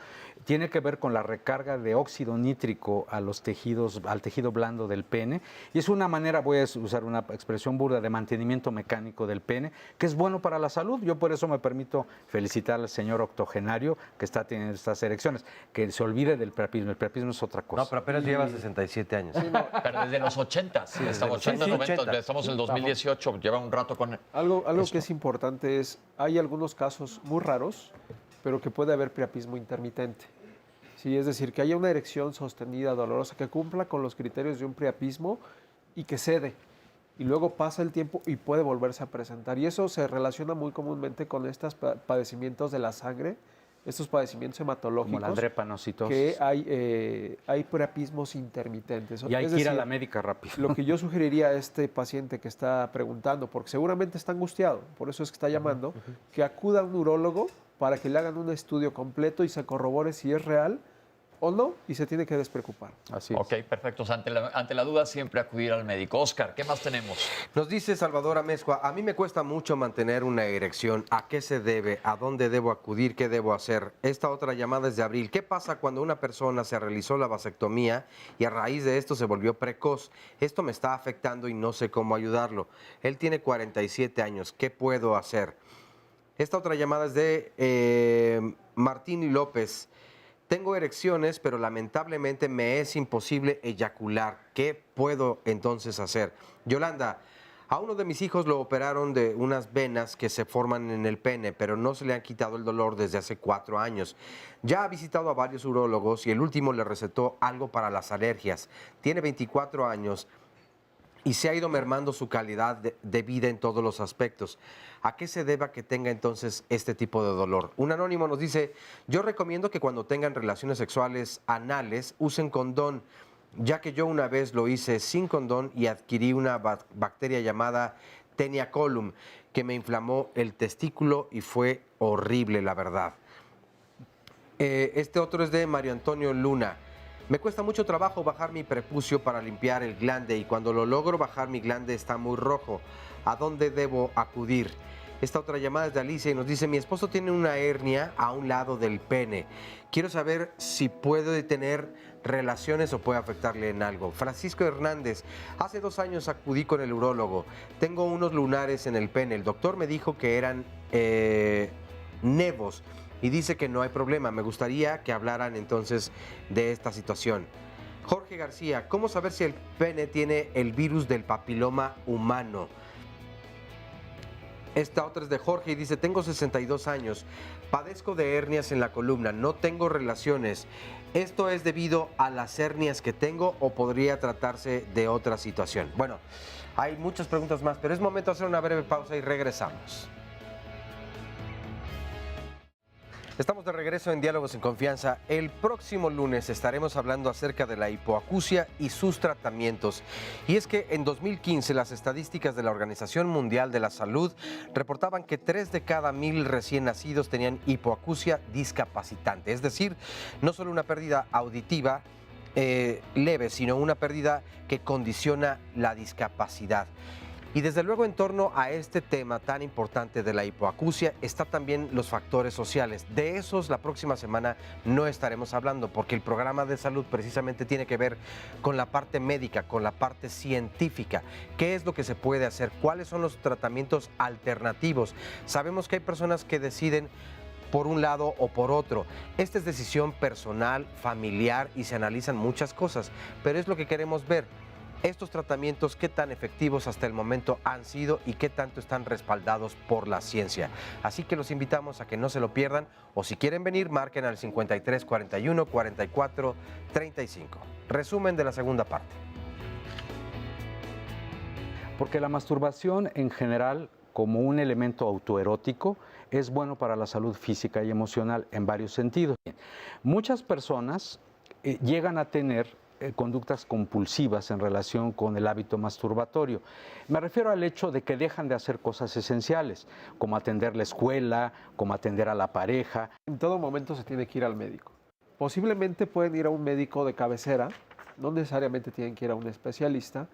Tiene que ver con la recarga de óxido nítrico a los tejidos, al tejido blando del pene, y es una manera, voy a usar una expresión burda, de mantenimiento mecánico del pene, que es bueno para la salud. Yo por eso me permito felicitar al señor octogenario que está teniendo estas erecciones, que se olvide del priapismo. El priapismo es otra cosa. No, pero apenas lleva 67 años. Pero desde los 80, Sí, hasta desde 80, los 90, 80. estamos en el 2018, lleva un rato con... Algo que es importante es, hay algunos casos muy raros, pero que puede haber priapismo intermitente. Sí, es decir, que haya una erección sostenida, dolorosa, que cumpla con los criterios de un priapismo y que cede. Y luego pasa el tiempo y puede volverse a presentar. Y eso se relaciona muy comúnmente con estos padecimientos de la sangre, estos padecimientos hematológicos. Como la drepanocitosis. Que hay priapismos intermitentes. Y hay Es que ir a decir, la médica rápido. Lo que yo sugeriría a este paciente que está preguntando, porque seguramente está angustiado, por eso es que está llamando, que acuda a un urólogo para que le hagan un estudio completo y se corrobore si es real o no, y se tiene que despreocupar. Así Ok, perfecto. O sea, ante la duda siempre acudir al médico. Oscar, ¿qué más tenemos? Nos dice Salvador Amezcua, a mí me cuesta mucho mantener una erección. ¿A qué se debe? ¿A dónde debo acudir? ¿Qué debo hacer? Esta otra llamada es de Abril. ¿Qué pasa cuando una persona se realizó la vasectomía y a raíz de esto se volvió precoz? Esto me está afectando y no sé cómo ayudarlo. Él tiene 47 años. ¿Qué puedo hacer? Esta otra llamada es de Martín y López. Tengo erecciones, pero lamentablemente me es imposible eyacular. ¿Qué puedo entonces hacer? Yolanda, a uno de mis hijos lo operaron de unas venas que se forman en el pene, pero no se le han quitado el dolor desde hace 4 años. Ya ha visitado a varios urólogos y el último le recetó algo para las alergias. Tiene 24 años y se ha ido mermando su calidad de vida en todos los aspectos. ¿A qué se deba que tenga entonces este tipo de dolor? Un anónimo nos dice, yo recomiendo que cuando tengan relaciones sexuales anales usen condón, ya que yo una vez lo hice sin condón y adquirí una bacteria llamada Taenia colum, que me inflamó el testículo y fue horrible, la verdad. Este otro es de Mario Antonio Luna. Me cuesta mucho trabajo bajar mi prepucio para limpiar el glande y cuando lo logro bajar mi glande está muy rojo. ¿A dónde debo acudir? Esta otra llamada es de Alicia y nos dice, mi esposo tiene una hernia a un lado del pene. Quiero saber si puede tener relaciones o puede afectarle en algo. Francisco Hernández, hace 2 años acudí con el urólogo. Tengo unos lunares en el pene. El doctor me dijo que eran nevos y dice que no hay problema. Me gustaría que hablaran entonces de esta situación. Jorge García, ¿cómo saber si el pene tiene el virus del papiloma humano? Esta otra es de Jorge y dice, tengo 62 años, padezco de hernias en la columna, no tengo relaciones. ¿Esto es debido a las hernias que tengo o podría tratarse de otra situación? Bueno, hay muchas preguntas más, pero es momento de hacer una breve pausa y regresamos. Estamos de regreso en Diálogos en Confianza. El próximo lunes estaremos hablando acerca de la hipoacusia y sus tratamientos. Y es que en 2015 las estadísticas de la Organización Mundial de la Salud reportaban que 3 de cada 1000 recién nacidos tenían hipoacusia discapacitante. Es decir, no solo una pérdida auditiva leve, sino una pérdida que condiciona la discapacidad. Y desde luego en torno a este tema tan importante de la hipoacusia está también los factores sociales. De esos la próxima semana no estaremos hablando porque el programa de salud precisamente tiene que ver con la parte médica, con la parte científica. ¿Qué es lo que se puede hacer? ¿Cuáles son los tratamientos alternativos? Sabemos que hay personas que deciden por un lado o por otro. Esta es decisión personal, familiar y se analizan muchas cosas, pero es lo que queremos ver. Estos tratamientos, qué tan efectivos hasta el momento han sido y qué tanto están respaldados por la ciencia. Así que los invitamos a que no se lo pierdan o si quieren venir, marquen al 53 41 44 35. Resumen de la segunda parte. Porque la masturbación en general, como un elemento autoerótico, es bueno para la salud física y emocional en varios sentidos. Muchas personas llegan a tener conductas compulsivas en relación con el hábito masturbatorio. Me refiero al hecho de que dejan de hacer cosas esenciales, como atender la escuela, como atender a la pareja. En todo momento se tiene que ir al médico. Posiblemente pueden ir a un médico de cabecera, no necesariamente tienen que ir a un especialista,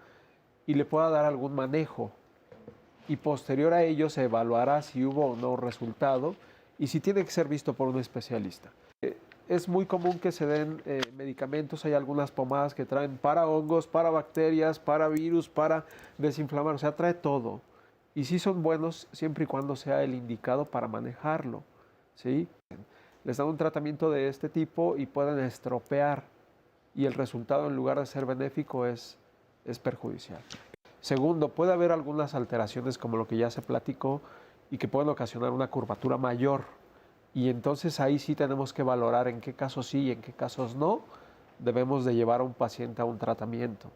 y le pueda dar algún manejo. Y posterior a ello se evaluará si hubo o no resultado y si tiene que ser visto por un especialista. Es muy común que se den medicamentos, hay algunas pomadas que traen para hongos, para bacterias, para virus, para desinflamar, o sea, trae todo. Y sí son buenos siempre y cuando sea el indicado para manejarlo, ¿sí? Les dan un tratamiento de este tipo y pueden estropear y el resultado en lugar de ser benéfico es perjudicial. Segundo, puede haber algunas alteraciones como lo que ya se platicó y que pueden ocasionar una curvatura mayor. Y entonces ahí sí tenemos que valorar en qué casos sí y en qué casos no debemos de llevar a un paciente a un tratamiento.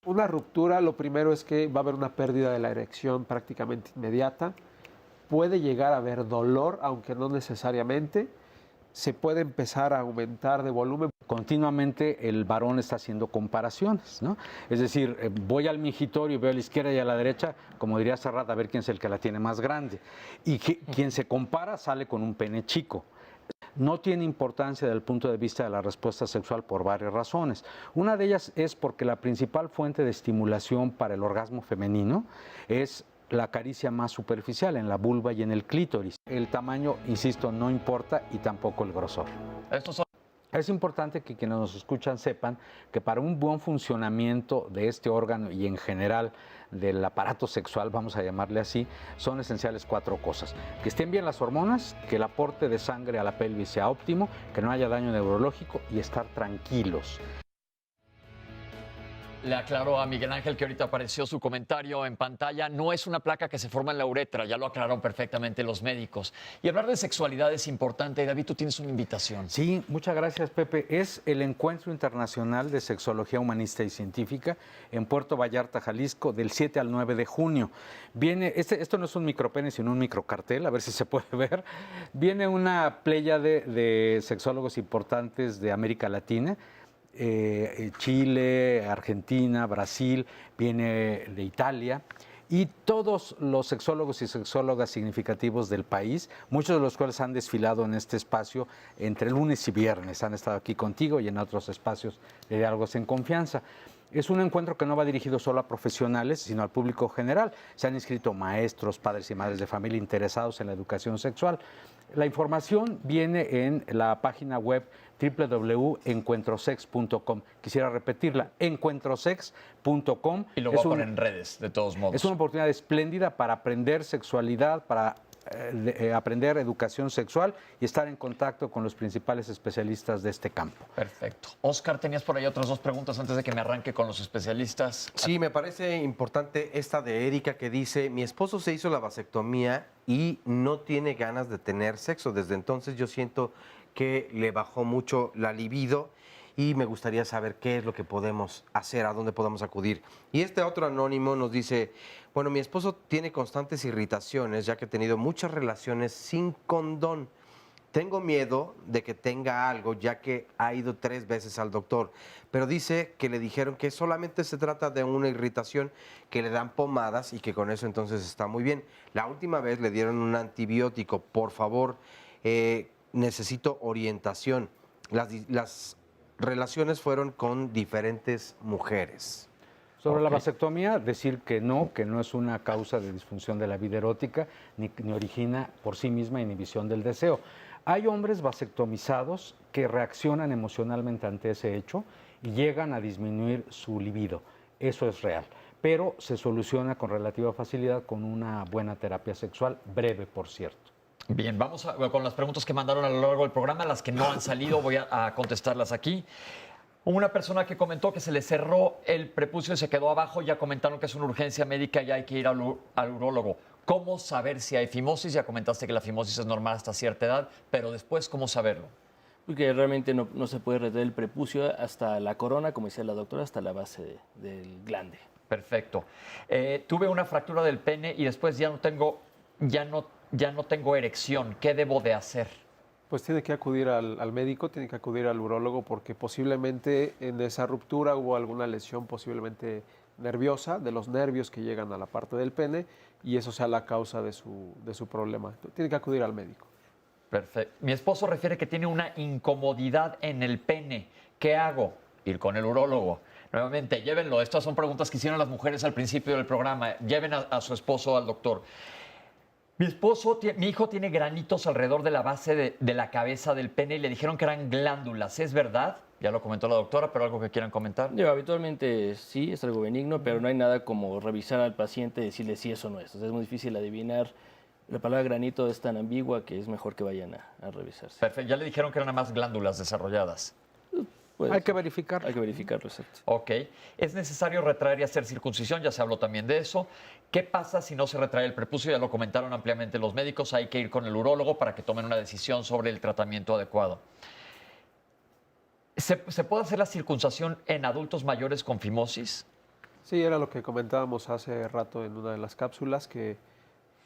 Una ruptura, lo primero es que va a haber una pérdida de la erección prácticamente inmediata. Puede llegar a haber dolor, aunque no necesariamente. Se puede empezar a aumentar de volumen. Continuamente el varón está haciendo comparaciones, ¿no? Es decir, voy al mingitorio y veo a la izquierda y a la derecha, como diría Serrat, a ver quién es el que la tiene más grande. Y quien se compara sale con un pene chico. No tiene importancia desde el punto de vista de la respuesta sexual por varias razones. Una de ellas es porque la principal fuente de estimulación para el orgasmo femenino es la caricia más superficial en la vulva y en el clítoris. El tamaño, insisto, no importa y tampoco el grosor. Es importante que quienes nos escuchan sepan que para un buen funcionamiento de este órgano y en general del aparato sexual, vamos a llamarle así, son esenciales 4 cosas. Que estén bien las hormonas, que el aporte de sangre a la pelvis sea óptimo, que no haya daño neurológico y estar tranquilos. Le aclaro a Miguel Ángel que ahorita apareció su comentario en pantalla. No es una placa que se forma en la uretra, ya lo aclararon perfectamente los médicos. Y hablar de sexualidad es importante. David, tú tienes una invitación. Sí, muchas gracias, Pepe. Es el Encuentro Internacional de Sexología Humanista y Científica en Puerto Vallarta, Jalisco, del 7 al 9 de junio. Viene, esto no es un micropene, sino un microcartel, a ver si se puede ver. Viene una pléyade de sexólogos importantes de América Latina. Chile, Argentina, Brasil, viene de Italia y todos los sexólogos y sexólogas significativos del país, muchos de los cuales han desfilado en este espacio entre lunes y viernes, han estado aquí contigo y en otros espacios de Diálogos en Confianza. Es un encuentro que no va dirigido solo a profesionales, sino al público general. Se han inscrito maestros, padres y madres de familia interesados en la educación sexual. La información viene en la página web www.encuentrosex.com. Quisiera repetirla, encuentrosex.com. Y lo voy a poner en redes, de todos modos. Es una oportunidad espléndida para aprender sexualidad, para aprender educación sexual y estar en contacto con los principales especialistas de este campo. Perfecto. Oscar, tenías por ahí otras 2 preguntas antes de que me arranque con los especialistas. Sí, me parece importante esta de Erika que dice, mi esposo se hizo la vasectomía y no tiene ganas de tener sexo. Desde entonces yo siento que le bajó mucho la libido y me gustaría saber qué es lo que podemos hacer, a dónde podemos acudir. Y este otro anónimo nos dice, bueno, mi esposo tiene constantes irritaciones ya que ha tenido muchas relaciones sin condón. Tengo miedo de que tenga algo ya que ha ido 3 veces al doctor, pero dice que le dijeron que solamente se trata de una irritación, que le dan pomadas y que con eso entonces está muy bien. La última vez le dieron un antibiótico, por favor, necesito orientación. Las relaciones fueron con diferentes mujeres. Sobre la vasectomía, decir que no es una causa de disfunción de la vida erótica, ni origina por sí misma inhibición del deseo. Hay hombres vasectomizados que reaccionan emocionalmente ante ese hecho y llegan a disminuir su libido. Eso es real, pero se soluciona con relativa facilidad con una buena terapia sexual, breve por cierto. Bien, vamos con las preguntas que mandaron a lo largo del programa, las que no han salido, voy a contestarlas aquí. Una persona que comentó que se le cerró el prepucio y se quedó abajo, ya comentaron que es una urgencia médica y hay que ir al urólogo. ¿Cómo saber si hay fimosis? Ya comentaste que la fimosis es normal hasta cierta edad, pero después, ¿cómo saberlo? Porque realmente no se puede retener el prepucio hasta la corona, como decía la doctora, hasta la base del glande. Perfecto. Tuve una fractura del pene y después ya no tengo erección. ¿Qué debo de hacer? Pues tiene que acudir al médico, tiene que acudir al urólogo porque posiblemente en esa ruptura hubo alguna lesión posiblemente nerviosa, de los nervios que llegan a la parte del pene y eso sea la causa de su problema. Tiene que acudir al médico. Perfecto. Mi esposo refiere que tiene una incomodidad en el pene. ¿Qué hago? Ir con el urólogo. Nuevamente, llévenlo. Estas son preguntas que hicieron las mujeres al principio del programa. Lleven a su esposo al doctor. Mi hijo tiene granitos alrededor de la base de la cabeza del pene y le dijeron que eran glándulas. ¿Es verdad? Ya lo comentó la doctora, pero algo que quieran comentar. Habitualmente sí, es algo benigno, pero no hay nada como revisar al paciente y decirle si eso no es. O sea, es muy difícil adivinar. La palabra granito es tan ambigua que es mejor que vayan a revisarse. Perfecto. Ya le dijeron que eran nada más glándulas desarrolladas. Hay que verificarlo. Hay que verificarlo, exacto. Ok. ¿Es necesario retraer y hacer circuncisión? Ya se habló también de eso. ¿Qué pasa si no se retrae el prepucio? Ya lo comentaron ampliamente los médicos. Hay que ir con el urólogo para que tomen una decisión sobre el tratamiento adecuado. ¿Se puede hacer la circuncisión en adultos mayores con fimosis? Sí, era lo que comentábamos hace rato en una de las cápsulas, que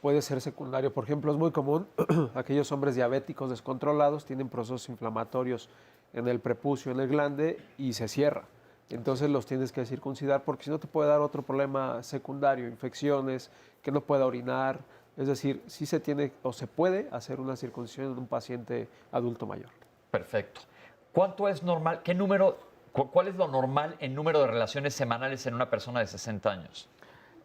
puede ser secundario. Por ejemplo, es muy común, aquellos hombres diabéticos descontrolados tienen procesos inflamatorios en el prepucio, en el glande, y se cierra. Entonces los tienes que circuncidar porque si no te puede dar otro problema secundario, infecciones, que no pueda orinar. Es decir, sí se tiene o se puede hacer una circuncisión en un paciente adulto mayor. Perfecto. ¿Cuánto es normal? ¿Cuál es lo normal en número de relaciones semanales en una persona de 60 años?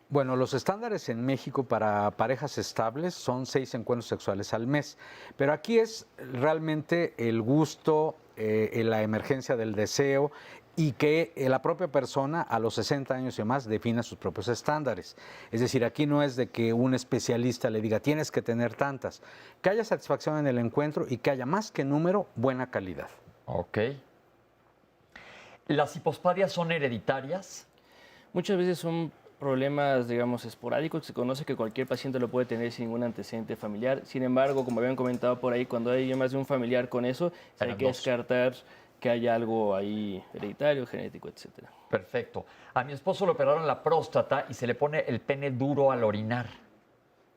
Bueno, los estándares en México para parejas estables son 6 encuentros sexuales al mes, pero aquí es realmente el gusto, la emergencia del deseo y que la propia persona a los 60 años y más defina sus propios estándares. Es decir, aquí no es de que un especialista le diga tienes que tener tantas, que haya satisfacción en el encuentro y que haya más que número, buena calidad. Ok. ¿Las hipospadias son hereditarias? Muchas veces son problemas, digamos, esporádicos. Se conoce que cualquier paciente lo puede tener sin ningún antecedente familiar. Sin embargo, como habían comentado por ahí, cuando hay más de un familiar con eso, hay que descartar que haya algo ahí hereditario, genético, etcétera. Perfecto. A mi esposo le operaron la próstata y se le pone el pene duro al orinar.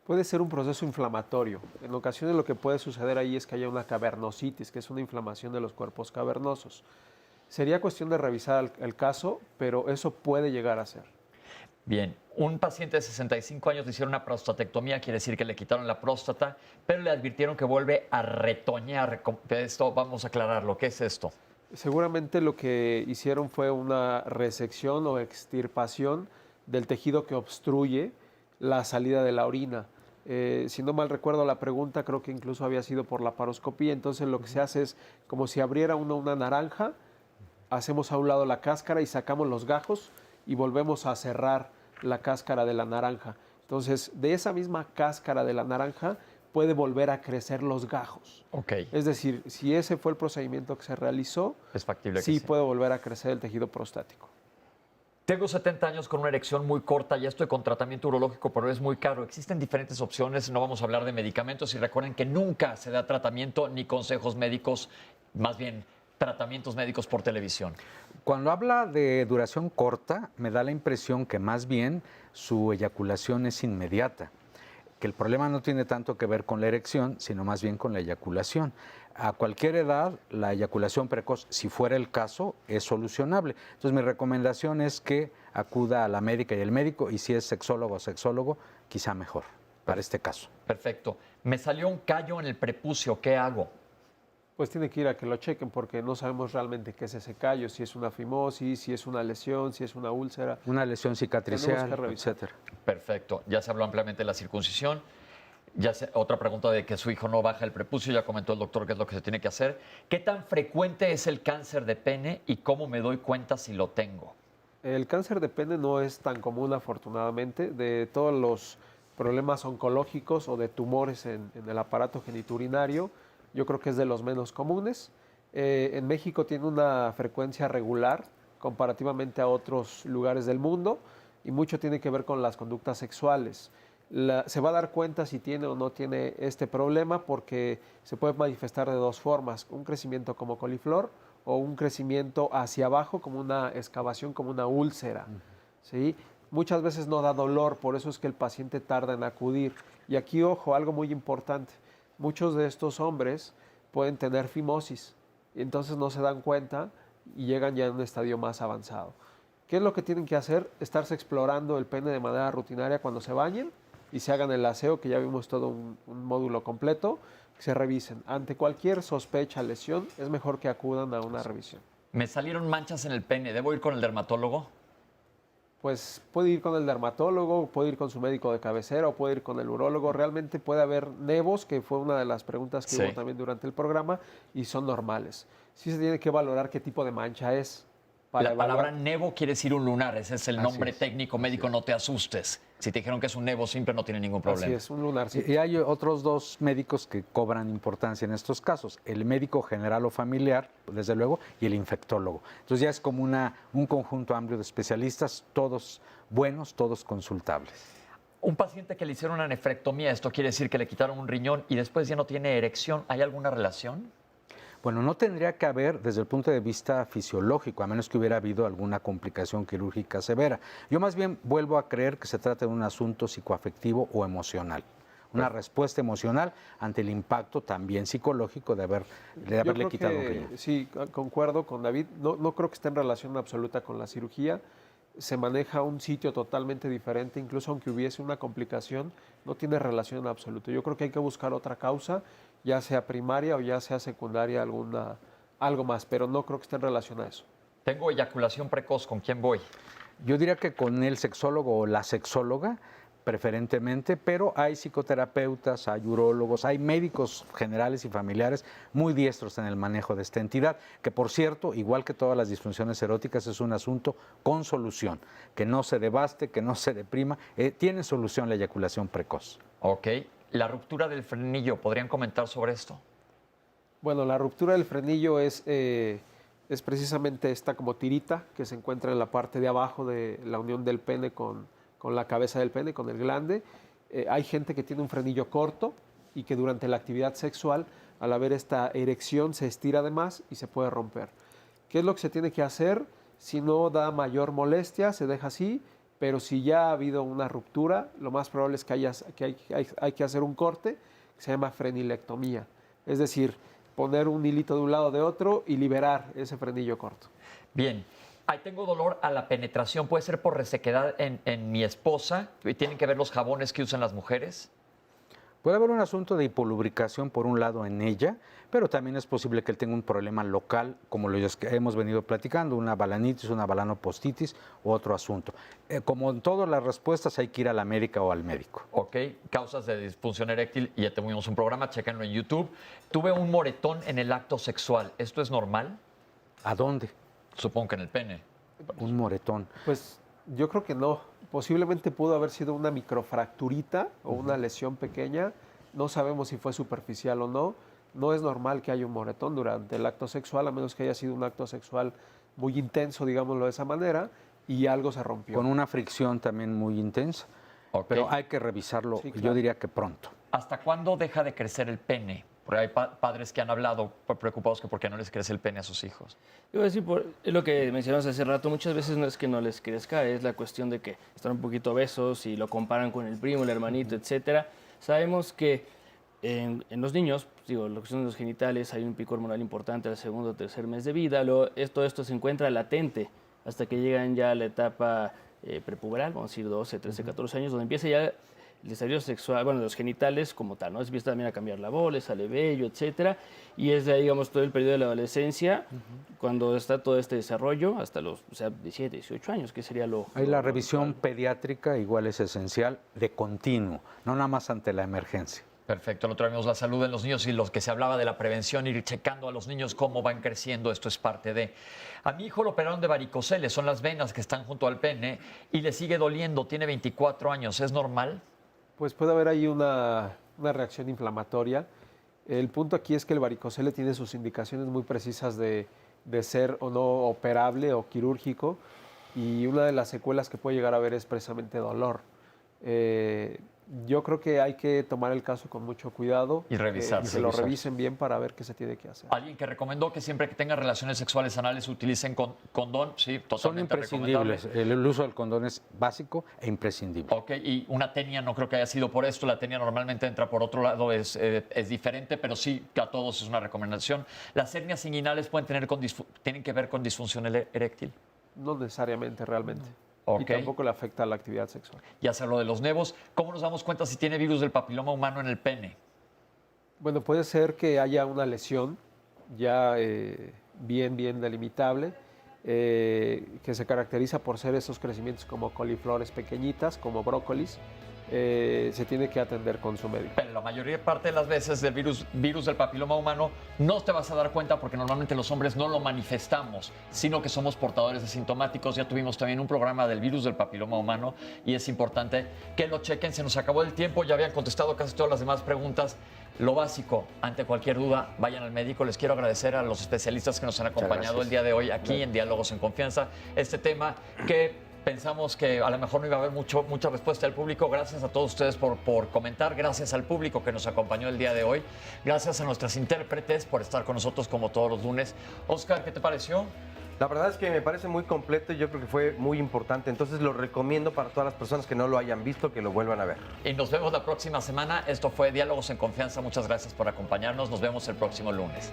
Puede ser un proceso inflamatorio. En ocasiones lo que puede suceder ahí es que haya una cavernositis, que es una inflamación de los cuerpos cavernosos. Sería cuestión de revisar el caso, pero eso puede llegar a ser. Bien, un paciente de 65 años le hicieron una prostatectomía, quiere decir que le quitaron la próstata, pero le advirtieron que vuelve a retoñar. Esto vamos a aclararlo. ¿Qué es esto? Seguramente lo que hicieron fue una resección o extirpación del tejido que obstruye la salida de la orina. Si no mal recuerdo la pregunta, creo que incluso había sido por la paroscopía. Entonces lo que se hace es como si abriera una naranja, hacemos a un lado la cáscara y sacamos los gajos y volvemos a cerrar la cáscara de la naranja. Entonces, de esa misma cáscara de la naranja puede volver a crecer los gajos. Okay. Es decir, si ese fue el procedimiento que se realizó, es factible sí que puede volver a crecer el tejido prostático. Tengo 70 años con una erección muy corta, ya estoy con tratamiento urológico, pero es muy caro. Existen diferentes opciones, no vamos a hablar de medicamentos y recuerden que nunca se da tratamiento ni consejos médicos, más bien tratamientos médicos por televisión. Cuando habla de duración corta, me da la impresión que más bien su eyaculación es inmediata, que el problema no tiene tanto que ver con la erección, sino más bien con la eyaculación. A cualquier edad, la eyaculación precoz, si fuera el caso, es solucionable. Entonces, mi recomendación es que acuda a la médica y el médico, y si es sexólogo o sexólogo, quizá mejor para este caso. Perfecto. Me salió un callo en el prepucio, ¿qué hago? Pues tiene que ir a que lo chequen porque no sabemos realmente qué es ese callo, si es una fimosis, si es una lesión, si es una úlcera. Una lesión cicatricial, etcétera. Perfecto. Ya se habló ampliamente de la circuncisión. Otra pregunta de que su hijo no baja el prepucio, ya comentó el doctor qué es lo que se tiene que hacer. ¿Qué tan frecuente es el cáncer de pene y cómo me doy cuenta si lo tengo? El cáncer de pene no es tan común, afortunadamente. De todos los problemas oncológicos o de tumores en el aparato genitourinario, yo creo que es de los menos comunes. En México tiene una frecuencia regular comparativamente a otros lugares del mundo y mucho tiene que ver con las conductas sexuales. Se va a dar cuenta si tiene o no tiene este problema porque se puede manifestar de dos formas, un crecimiento como coliflor o un crecimiento hacia abajo como una excavación, como una úlcera. ¿Sí? muchas veces no da dolor, por eso es que el paciente tarda en acudir. Y aquí, ojo, algo muy importante, muchos de estos hombres pueden tener fimosis, y entonces no se dan cuenta y llegan ya en un estadio más avanzado. ¿Qué es lo que tienen que hacer? Estarse explorando el pene de manera rutinaria cuando se bañen y se hagan el aseo, que ya vimos todo un módulo completo, que se revisen. Ante cualquier sospecha, lesión, es mejor que acudan a una revisión. Me salieron manchas en el pene, ¿debo ir con el dermatólogo? Pues puede ir con el dermatólogo, puede ir con su médico de cabecera o puede ir con el urólogo. Realmente puede haber nevos, que fue una de las preguntas que hubo también durante el programa, y son normales. Sí se tiene que valorar qué tipo de mancha es. La palabra nevo quiere decir un lunar, ese es el nombre técnico médico, no te asustes. Si te dijeron que es un nevo simple, no tiene ningún problema. Así es, un lunar. Y hay otros dos médicos que cobran importancia en estos casos, el médico general o familiar, desde luego, y el infectólogo. Entonces ya es como un conjunto amplio de especialistas, todos buenos, todos consultables. Un paciente que le hicieron una nefrectomía, esto quiere decir que le quitaron un riñón y después ya no tiene erección, ¿hay alguna relación? Bueno, no tendría que haber desde el punto de vista fisiológico, a menos que hubiera habido alguna complicación quirúrgica severa. Yo más bien vuelvo a creer que se trata de un asunto psicoafectivo o emocional. Una respuesta emocional ante el impacto también psicológico de haberle quitado un riñón. Sí, concuerdo con David. No creo que esté en relación absoluta con la cirugía. Se maneja un sitio totalmente diferente, incluso aunque hubiese una complicación, no tiene relación en absoluto. Yo creo que hay que buscar otra causa, ya sea primaria o ya sea secundaria, algo más, pero no creo que esté en relación a eso. Tengo eyaculación precoz, ¿con quién voy? Yo diría que con el sexólogo o la sexóloga, preferentemente, pero hay psicoterapeutas, hay urólogos, hay médicos generales y familiares muy diestros en el manejo de esta entidad, que por cierto, igual que todas las disfunciones eróticas, es un asunto con solución, que no se devaste, que no se deprima, tiene solución la eyaculación precoz. Ok, la ruptura del frenillo, ¿podrían comentar sobre esto? Bueno, la ruptura del frenillo es precisamente esta como tirita que se encuentra en la parte de abajo de la unión del pene con la cabeza del pene, con el glande. Hay gente que tiene un frenillo corto y que durante la actividad sexual, al haber esta erección, se estira de más y se puede romper. ¿Qué es lo que se tiene que hacer? Si no da mayor molestia, se deja así, pero si ya ha habido una ruptura, lo más probable es que hay que hacer un corte que se llama frenilectomía. Es decir, poner un hilito de un lado de otro y liberar ese frenillo corto. Bien. Ahí tengo dolor a la penetración, puede ser por resequedad en mi esposa. ¿Tienen que ver los jabones que usan las mujeres? Puede haber un asunto de hipolubricación por un lado en ella, pero también es posible que él tenga un problema local, como los que hemos venido platicando, una balanitis, una balanopostitis u otro asunto. Como en todas las respuestas, hay que ir a la médica o al médico. Ok, causas de disfunción eréctil, y ya tuvimos un programa, chéquenlo en YouTube. Tuve un moretón en el acto sexual, ¿esto es normal? ¿A dónde? Supongo que en el pene. Un moretón. Pues yo creo que no. Posiblemente pudo haber sido una microfracturita o una lesión pequeña. No sabemos si fue superficial o no. No es normal que haya un moretón durante el acto sexual, a menos que haya sido un acto sexual muy intenso, digámoslo de esa manera, y algo se rompió. Con una fricción también muy intensa. Okay. Pero hay que revisarlo, sí, claro. Yo diría que pronto. ¿Hasta cuándo deja de crecer el pene? Porque hay padres que han hablado preocupados que por qué no les crece el pene a sus hijos. Yo voy a decir, es lo que mencionamos hace rato, muchas veces no es que no les crezca, es la cuestión de que están un poquito obesos y lo comparan con el primo, el hermanito, etcétera. Sabemos que en los niños, digo, lo que son los genitales, hay un pico hormonal importante al segundo o tercer mes de vida. Todo esto se encuentra latente hasta que llegan ya a la etapa prepuberal, vamos a decir 12, 13, 14 años, donde empieza ya el desarrollo sexual, bueno, los genitales como tal, ¿no? Empieza también a cambiar la bola, sale vello, etcétera, y es de ahí, digamos, todo el periodo de la adolescencia, cuando está todo este desarrollo, hasta los 17, 18 años, que sería lo... Ahí la revisión pediátrica igual es esencial, de continuo, no nada más ante la emergencia. Perfecto, el otro día vimos la salud en los niños y los que se hablaba de la prevención, ir checando a los niños cómo van creciendo, esto es parte de... A mi hijo lo operaron de varicoceles, son las venas que están junto al pene y le sigue doliendo, tiene 24 años, ¿es normal? Pues puede haber ahí una reacción inflamatoria. El punto aquí es que el varicocele tiene sus indicaciones muy precisas de ser o no operable o quirúrgico, y una de las secuelas que puede llegar a haber es precisamente dolor. Yo creo que hay que tomar el caso con mucho cuidado y revisar. Que se lo revisen bien para ver qué se tiene que hacer. Alguien que recomendó que siempre que tengan relaciones sexuales anales utilicen condón, sí, Son totalmente imprescindibles. El uso del condón es básico e imprescindible. Ok, y una tenia no creo que haya sido por esto. La tenia normalmente entra por otro lado, es diferente, pero sí que a todos es una recomendación. ¿Las hernias inguinales tienen que ver con disfunción eréctil? No necesariamente, realmente. Okay. Y tampoco le afecta a la actividad sexual. Ya se habló de los nevos. ¿Cómo nos damos cuenta si tiene virus del papiloma humano en el pene? Bueno, puede ser que haya una lesión ya bien delimitable, que se caracteriza por ser esos crecimientos como coliflores pequeñitas, como brócolis. Se tiene que atender con su médico. Pero la mayoría parte de las veces del virus del papiloma humano no te vas a dar cuenta porque normalmente los hombres no lo manifestamos, sino que somos portadores asintomáticos. Ya tuvimos también un programa del virus del papiloma humano y es importante que lo chequen. Se nos acabó el tiempo, ya habían contestado casi todas las demás preguntas. Lo básico, ante cualquier duda, vayan al médico. Les quiero agradecer a los especialistas que nos han acompañado el día de hoy aquí en Diálogos en Confianza. Este tema que pensamos que a lo mejor no iba a haber mucha respuesta del público. Gracias a todos ustedes por comentar. Gracias al público que nos acompañó el día de hoy. Gracias a nuestras intérpretes por estar con nosotros como todos los lunes. Oscar, ¿qué te pareció? La verdad es que me parece muy completo y yo creo que fue muy importante. Entonces lo recomiendo para todas las personas que no lo hayan visto, que lo vuelvan a ver. Y nos vemos la próxima semana. Esto fue Diálogos en Confianza. Muchas gracias por acompañarnos. Nos vemos el próximo lunes.